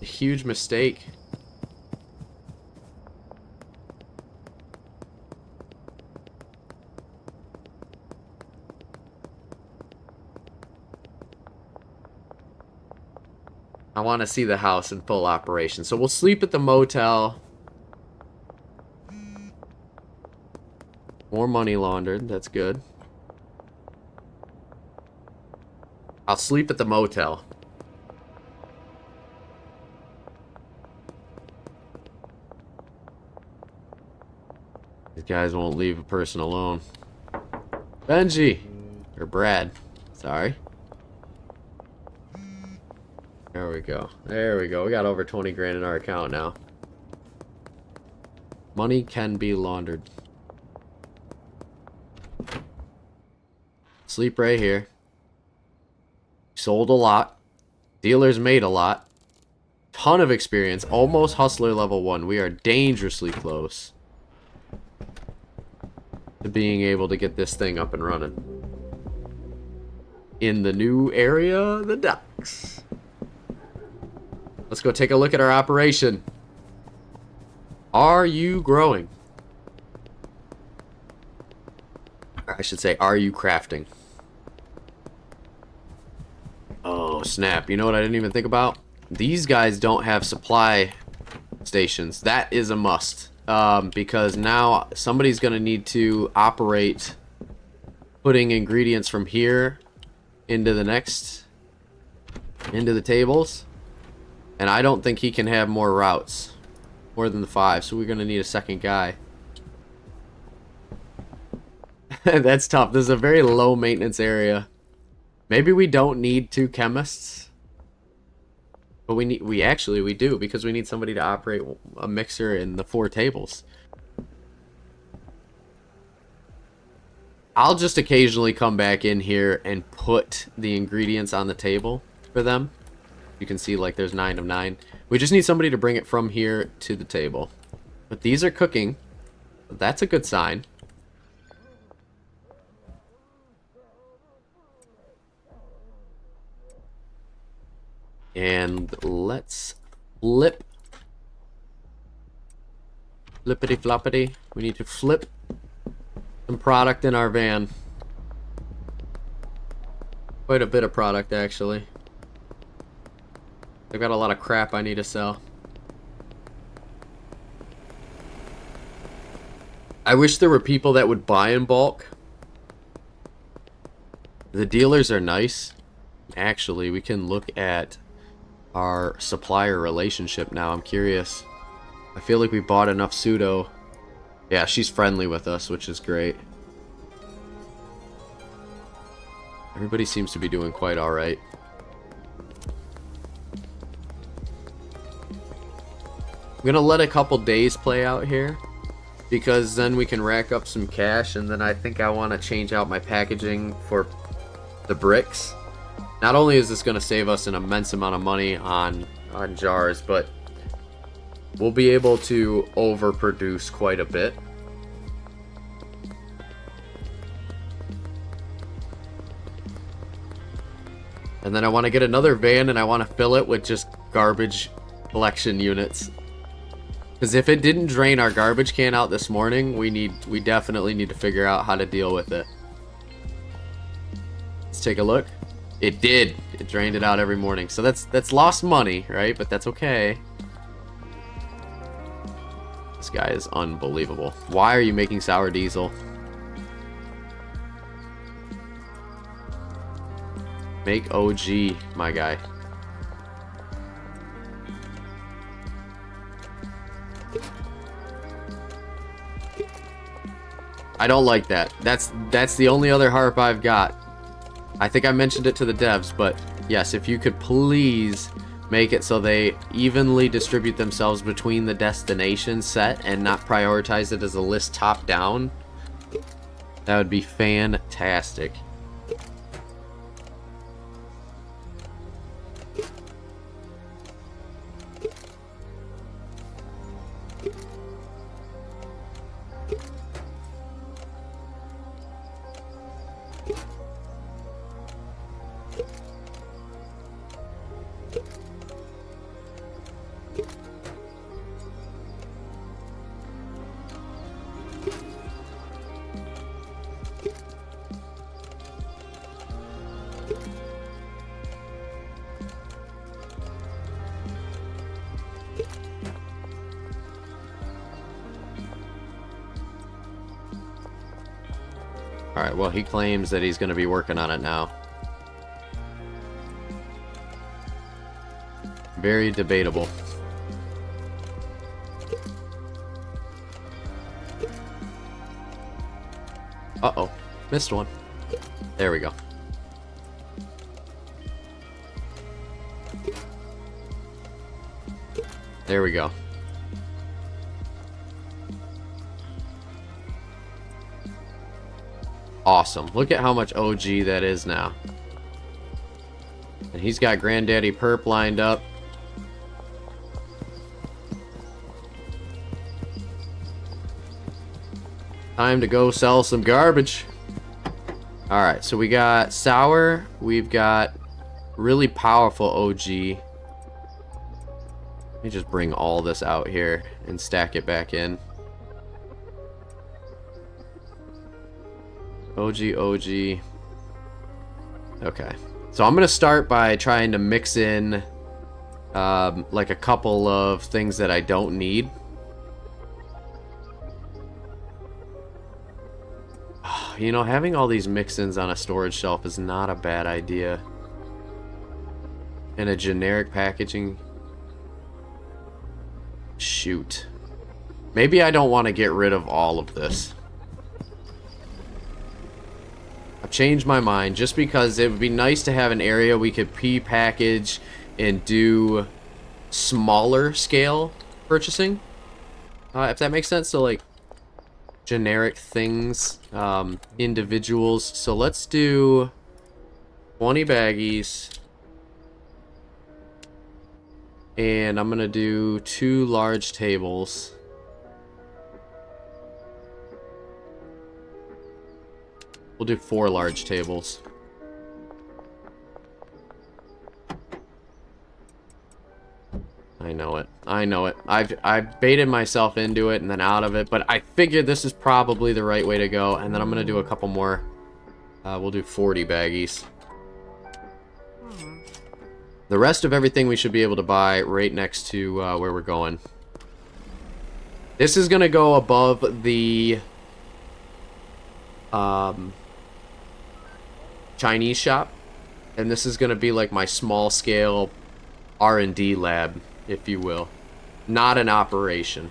A huge mistake. I want to see the house in full operation. So we'll sleep at the motel. More money laundered. That's good. I'll sleep at the motel. These guys won't leave a person alone. Benji! Or Brad. Sorry. There we go. There we go. We got over 20 grand in our account now. Money can be laundered. Sleep right here. Sold a lot. Dealers made a lot. Ton of experience. Almost hustler level 1. We are dangerously close to being able to get this thing up and running. In the new area, the docks. Let's go take a look at our operation. Are you growing? Or I should say, are you crafting? Oh, snap. You know what I didn't even think about? These guys don't have supply stations. That is a must. Because now somebody's going to need to operate putting ingredients from here into the next, into the tables. And I don't think he can have more routes. More than the 5. So we're going to need a second guy. That's tough. This is a very low maintenance area. Maybe we don't need 2 chemists. But we do. Because we need somebody to operate a mixer in the 4 tables. I'll just occasionally come back in here and put the ingredients on the table for them. You can see like there's 9 of 9. We just need somebody to bring it from here to the table. But these are cooking. That's a good sign. And let's flip. Flippity floppity. We need to flip some product in our van. Quite a bit of product actually. I've got a lot of crap I need to sell. I wish there were people that would buy in bulk. The dealers are nice. Actually, we can look at our supplier relationship now. I'm curious. I feel like we bought enough pseudo. Yeah, she's friendly with us, which is great. Everybody seems to be doing quite alright. I'm gonna let a couple days play out here, because then we can rack up some cash, and then I think I want to change out my packaging for the bricks. Not only is this gonna save us an immense amount of money on jars, but we'll be able to overproduce quite a bit. And then I want to get another van, and I want to fill it with just garbage collection units. Because if it didn't drain our garbage can out this morning, we definitely need to figure out how to deal with it. Let's take a look. It did. It drained it out every morning. So that's lost money, right? But that's okay. This guy is unbelievable. Why are you making sour diesel? Make OG, my guy. I don't like that. That's the only other harp I've got. I think I mentioned it to the devs, but yes, if you could please make it so they evenly distribute themselves between the destination set and not prioritize it as a list top down, That would be fantastic. Alright, well, he claims that he's going to be working on it now. Very debatable. Uh-oh. Missed one. There we go. There we go. Awesome. Look at how much OG that is now. And he's got Granddaddy Perp lined up. Time to go sell some garbage. Alright, so we got sour. We've got really powerful OG. Let me just bring all this out here and stack it back in. OG. Okay. So I'm going to start by trying to mix in like a couple of things that I don't need. You know, having all these mix-ins on a storage shelf is not a bad idea. And a generic packaging. Shoot. Maybe I don't want to get rid of all of this. I've changed my mind just because it would be nice to have an area we could pre-package and do smaller scale purchasing. If that makes sense. So like generic things, individuals. So let's do 20 baggies. And I'm going to do 2 large tables. We'll do 4 large tables. I know it. I know it. I've baited myself into it and then out of it, but I figured this is probably the right way to go. And then I'm going to do a couple more. We'll do 40 baggies. The rest of everything we should be able to buy right next to where we're going. This is going to go above the Chinese shop. And this is going to be like my small scale R&D lab, if you will. Not an operation.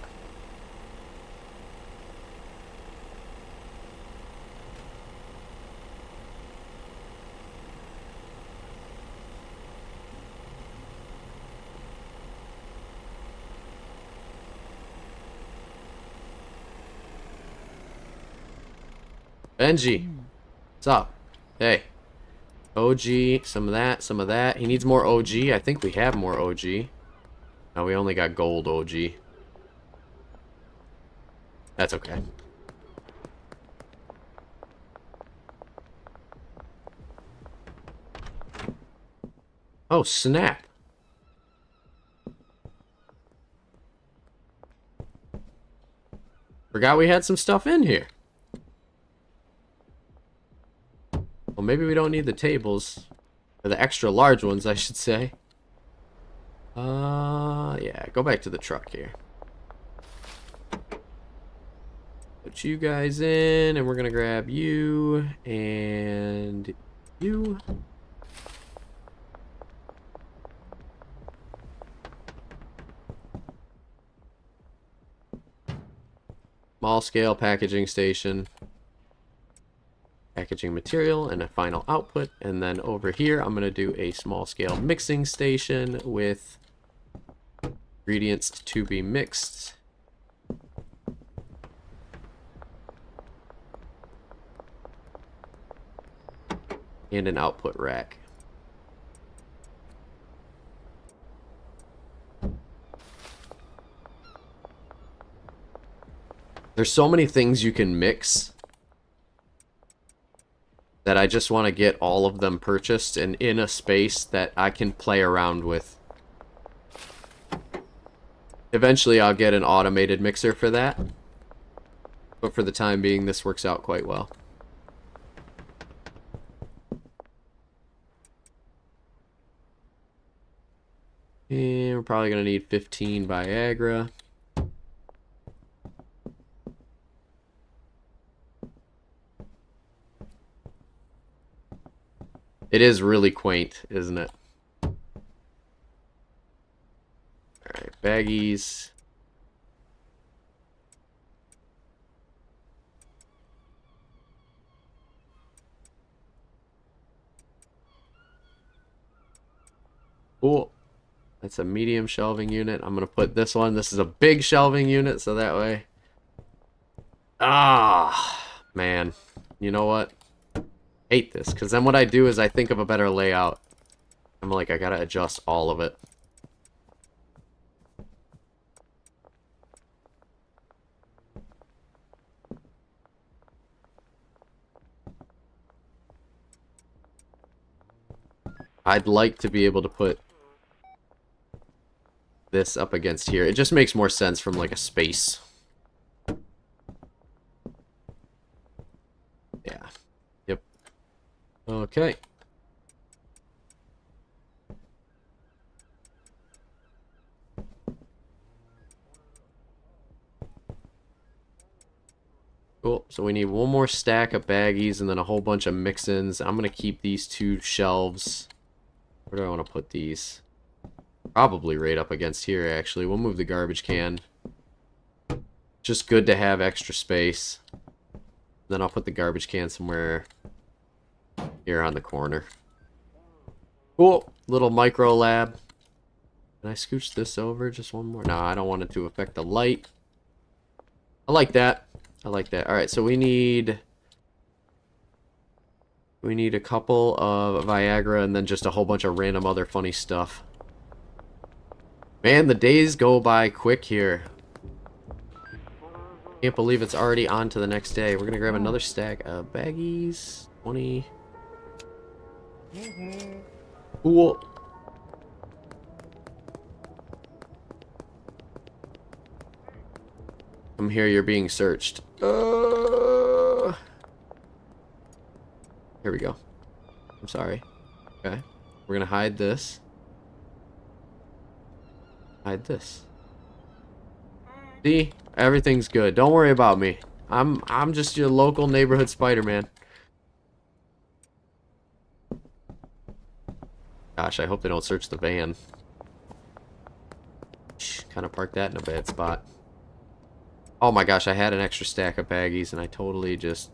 Benji, what's up? Hey. OG, some of that, some of that. He needs more OG. I think we have more OG. No, we only got gold OG. That's okay. Oh, snap. Forgot we had some stuff in here. Well, maybe we don't need the tables. Or the extra large ones, I should say. Yeah, go back to the truck here. Put you guys in, and we're gonna grab you, and you. Small scale packaging station. Packaging material and a final output, and then over here I'm going to do a small scale mixing station with ingredients to be mixed. and an output rack. There's so many things you can mix that I just want to get all of them purchased and in a space that I can play around with. Eventually I'll get an automated mixer for that, but for the time being this works out quite well. And we're probably going to need 15 Viagra. It is really quaint, isn't it? Alright, baggies. Cool. That's a medium shelving unit. I'm going to put this one. This is a big shelving unit, so that way... Ah, man. You know what? Hate this, because then what I do is I think of a better layout. I'm like, I gotta adjust all of it. I'd like to be able to put this up against here. It just makes more sense from like a space. Yeah. Yep. Okay. Cool. So we need one more stack of baggies and then a whole bunch of mix-ins. I'm going to keep these two shelves. Where do I want to put these? Probably right up against here, actually. We'll move the garbage can. Just good to have extra space. Then I'll put the garbage can somewhere here on the corner. Cool. Little micro lab. Can I scooch this over just one more? No, I don't want it to affect the light. I like that. I like that. Alright, so we need a couple of Viagra and then just a whole bunch of random other funny stuff. Man, the days go by quick here. Can't believe it's already on to the next day. We're gonna grab another stack of baggies. 20. Cool. Come here, you're being searched. Here we go. I'm sorry. Okay. We're gonna hide this. Hide this. See? Everything's good. Don't worry about me. I'm just your local neighborhood Spider-Man. Gosh, I hope they don't search the van. Kind of parked that in a bad spot. Oh my gosh, I had an extra stack of baggies and I totally just...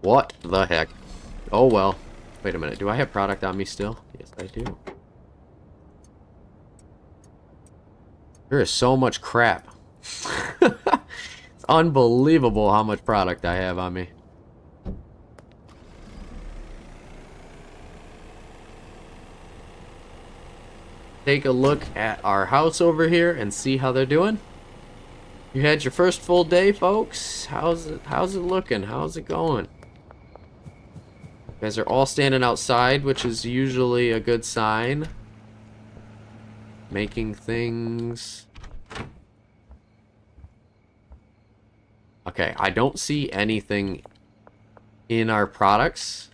What the heck? Oh well. Wait a minute, do I have product on me still? Yes, I do. There is so much crap. It's unbelievable how much product I have on me. Take a look at our house over here and see how they're doing. You had your first full day, folks. How's it looking? How's it going? You guys are all standing outside, which is usually a good sign. Making things. Okay, I don't see anything in our products.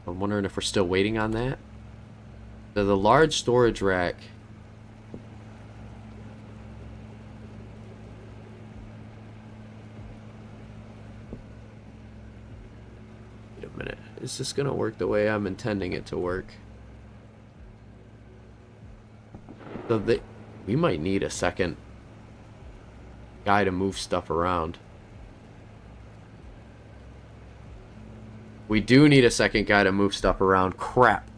I'm wondering if we're still waiting on that. So the large storage rack. Wait a minute. Is this gonna work the way I'm intending it to work? So we might need a second guy to move stuff around. We do need a second guy to move stuff around. Crap.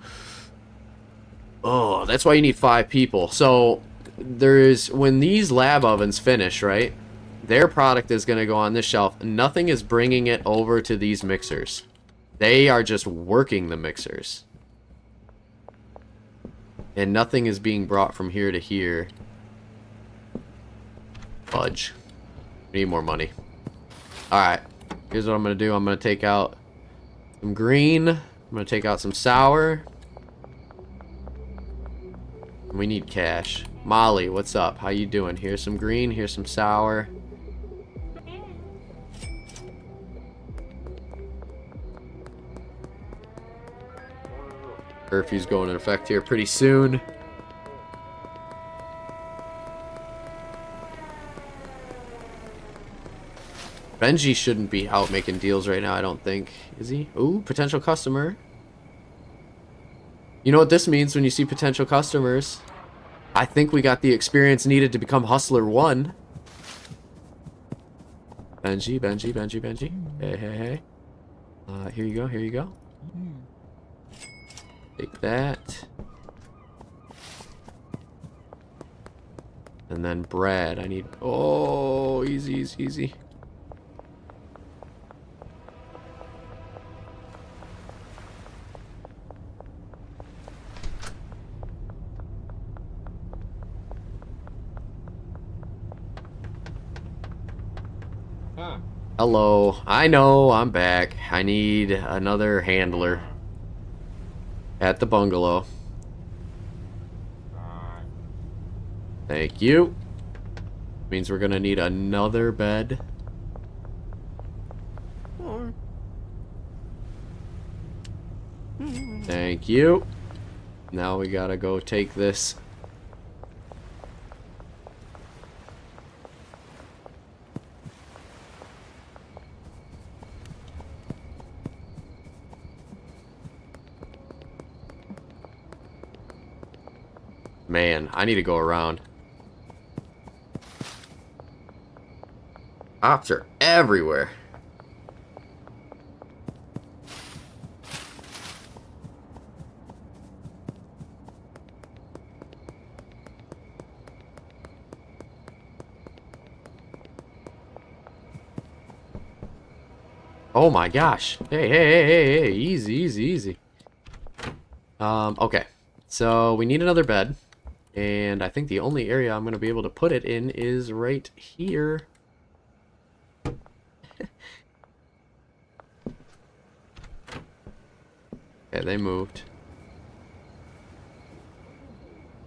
Oh, that's why you need 5 people. So there's, when these lab ovens finish, right? Their product is going to go on this shelf. Nothing is bringing it over to these mixers. They are just working the mixers. And nothing is being brought from here to here. Fudge. We need more money. Alright. Here's what I'm going to do. I'm going to take out some green. I'm going to take out some sour. We need cash. Molly, what's up? How you doing? Here's some green. Here's some sour. Curfew's going into effect here pretty soon. Benji shouldn't be out making deals right now, I don't think. Is he? Ooh, potential customer. You know what this means when you see potential customers? I think we got the experience needed to become Hustler 1. Benji, Benji, Benji, Benji. Hey, hey, hey. Here you go, here you go. Take that. And then bread. I need... Oh, easy, easy, easy. Huh. Hello. I know, I'm back. I need another handler. At the bungalow. Thank you. Means we're gonna need another bed. Thank you. Now we gotta go take this. Man, I need to go around. Cops are everywhere. Oh my gosh. Hey, hey, hey, hey, hey. Easy, easy, easy. Okay. So we need another bed. And I think the only area I'm going to be able to put it in is right here. Okay, they moved.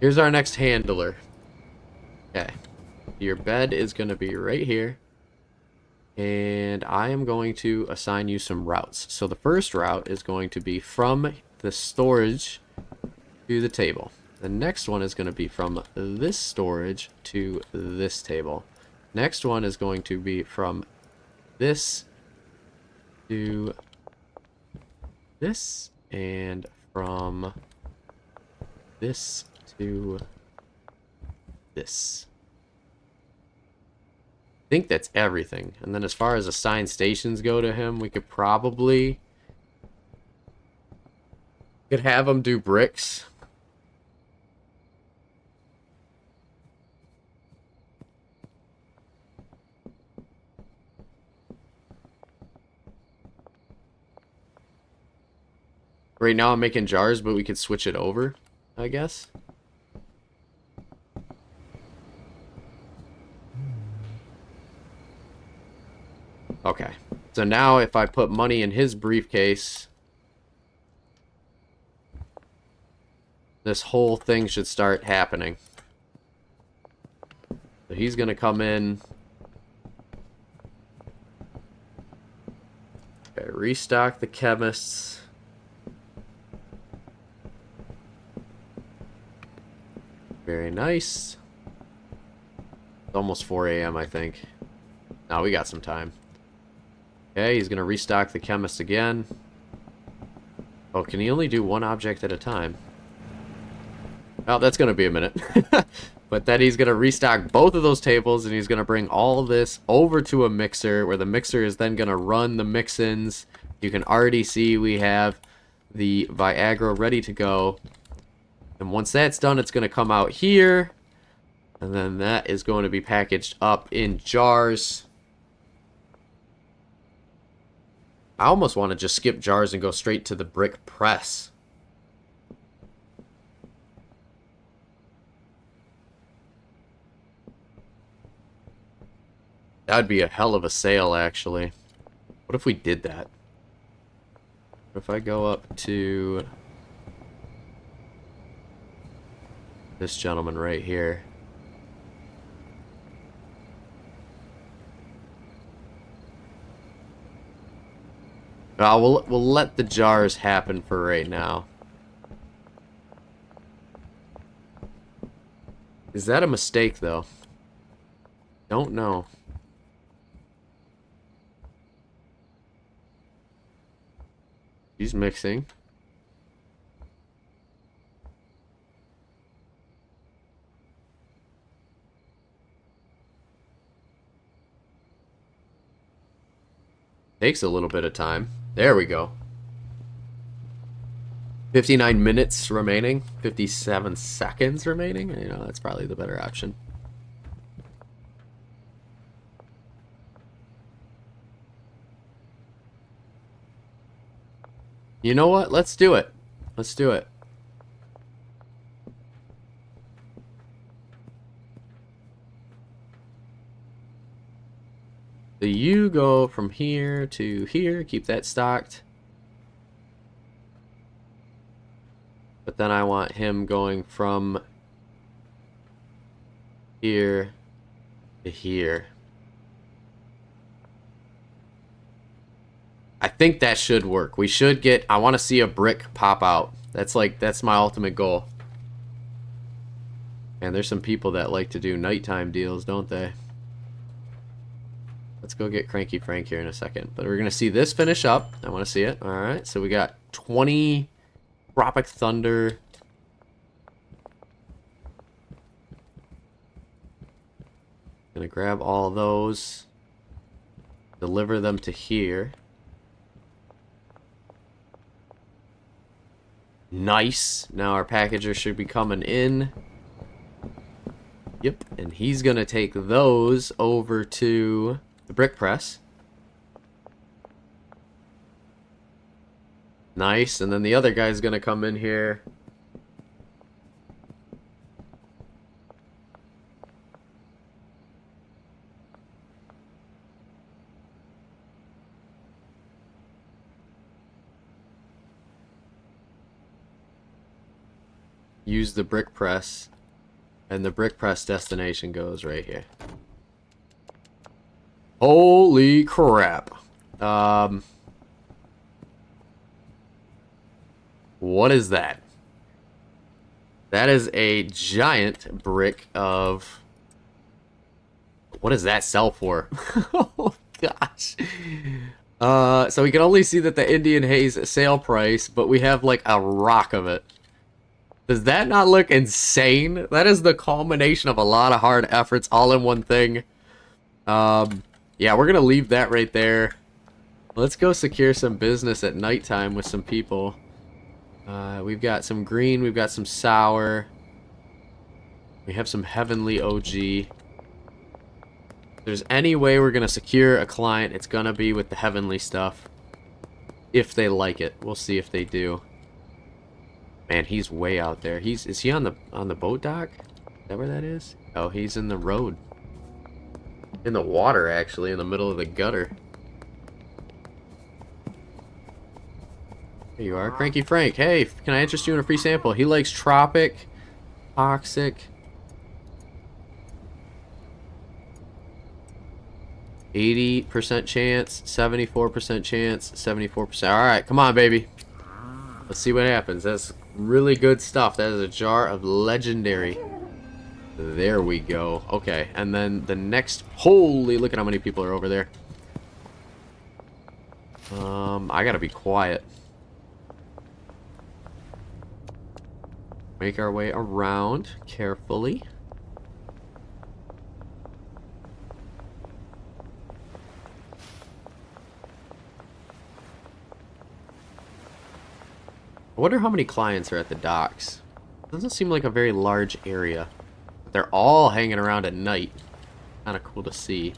Here's our next handler. Okay. Your bed is going to be right here. And I am going to assign you some routes. So the first route is going to be from the storage to the table. The next one is going to be from this storage to this table. Next one is going to be from this to this, and from this to this. I think that's everything. And then as far as assigned stations go to him, we could have him do bricks. Right now I'm making jars, but we could switch it over, I guess. Okay. So now if I put money in his briefcase, this whole thing should start happening. So he's going to come in. Okay, restock the chemists. Very nice. It's almost 4 a.m. I think. Now we got some time. Okay, he's going to restock the chemist again. Oh, can he only do one object at a time? Oh, that's going to be a minute. But then he's going to restock both of those tables, and he's going to bring all this over to a mixer, where the mixer is then going to run the mix-ins. You can already see we have the Viagra ready to go. And once that's done, it's going to come out here. And then that is going to be packaged up in jars. I almost want to just skip jars and go straight to the brick press. That'd be a hell of a sale, actually. What if we did that? What if I go up to this gentleman right here? We'll let the jars happen for right now. Is that a mistake, though? Don't know. He's mixing. Takes a little bit of time. There we go. 59 minutes remaining. 57 seconds remaining. You know, that's probably the better option. You know what? Let's do it. Let's do it. So you go from here to here. Keep that stocked. But then I want him going from here to here. I think that should work. We should get... I want to see a brick pop out. That's my ultimate goal. And there's some people that like to do nighttime deals, don't they? Let's go get Cranky Frank here in a second. But we're going to see this finish up. I want to see it. Alright, so we got 20 Tropic Thunder. Gonna grab all those. Deliver them to here. Nice. Now our packager should be coming in. Yep, and he's gonna take those over to the brick press. Nice, and then the other guy's gonna come in here. Use the brick press, and the brick press destination goes right here. Holy crap. What is that? That is a giant brick of... What does that sell for? Oh gosh. So we can only see that the Indian Haze sale price, but we have like a rock of it. Does that not look insane? That is the culmination of a lot of hard efforts all in one thing. Yeah, we're gonna leave that right there. Let's go secure some business at nighttime with some people. We've got some green, we've got some sour. We have some heavenly OG. If there's any way we're gonna secure a client, it's gonna be with the heavenly stuff. If they like it. We'll see if they do. Man, he's way out there. Is he on the boat dock? Is that where that is? Oh, he's in the road. In the water, actually, in the middle of the gutter. There you are, Cranky Frank. Hey, can I interest you in a free sample? He likes tropic, toxic. 80% chance, 74% chance, 74%. All right, come on, baby. Let's see what happens. That's really good stuff. That is a jar of legendary. There we go. Okay, and then the next... Holy, look at how many people are over there. I gotta be quiet. Make our way around carefully. I wonder how many clients are at the docks. Doesn't seem like a very large area. But they're all hanging around at night. Kind of cool to see.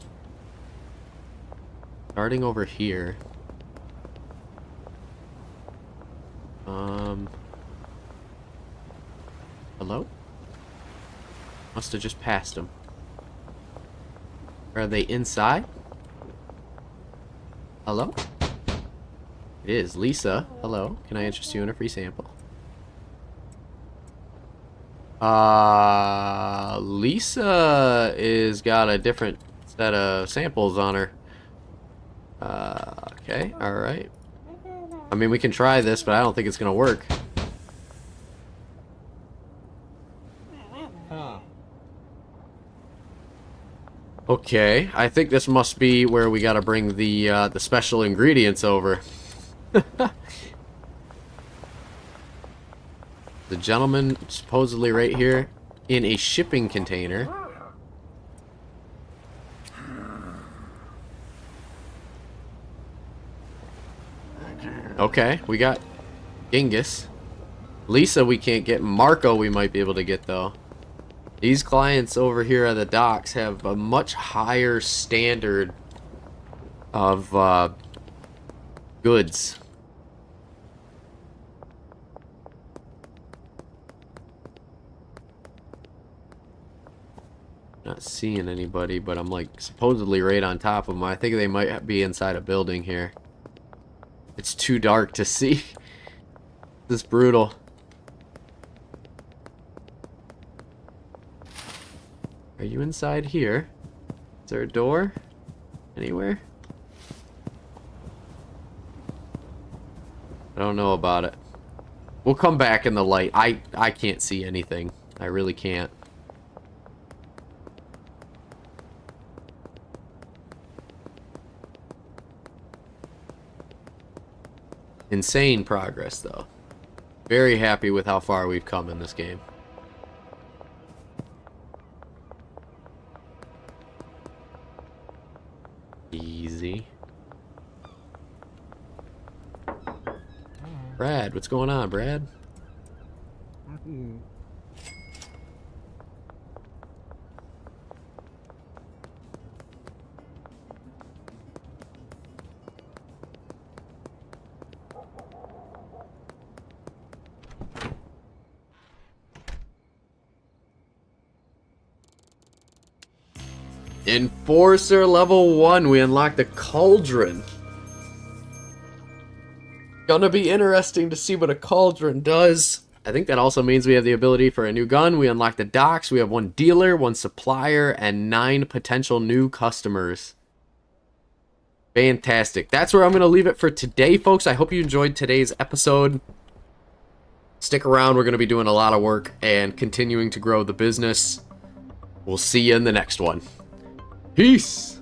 Starting over here. Must have just passed them. Are they inside? Hello? It is. Lisa, hello. Can I interest you in a free sample? Lisa is got a different set of samples on her. Okay, alright. I mean, we can try this, but I don't think it's gonna work. Huh. Okay, I think this must be where we gotta bring the special ingredients over. The gentleman supposedly right here in a shipping container. Okay, we got Genghis. Lisa we can't get. Marco we might be able to get though. These clients over here at the docks have a much higher standard of goods. Not seeing anybody, but I'm like supposedly right on top of them. I think they might be inside a building here. It's too dark to see. This is brutal. Are you inside here? Is there a door? Anywhere? I don't know about it. We'll come back in the light. I can't see anything. I really can't. Insane progress, though. Very happy with how far we've come in this game. Easy. Brad, what's going on, Brad? Enforcer level 1, we unlocked a cauldron. Gonna be interesting to see what a cauldron does. I think that also means we have the ability for a new gun. We unlocked the docks. We have 1 dealer, 1 supplier, and 9 potential new customers. Fantastic. That's where I'm gonna leave it for today, folks. I hope you enjoyed today's episode. Stick around. We're gonna be doing a lot of work and continuing to grow the business. We'll see you in the next one. Peace!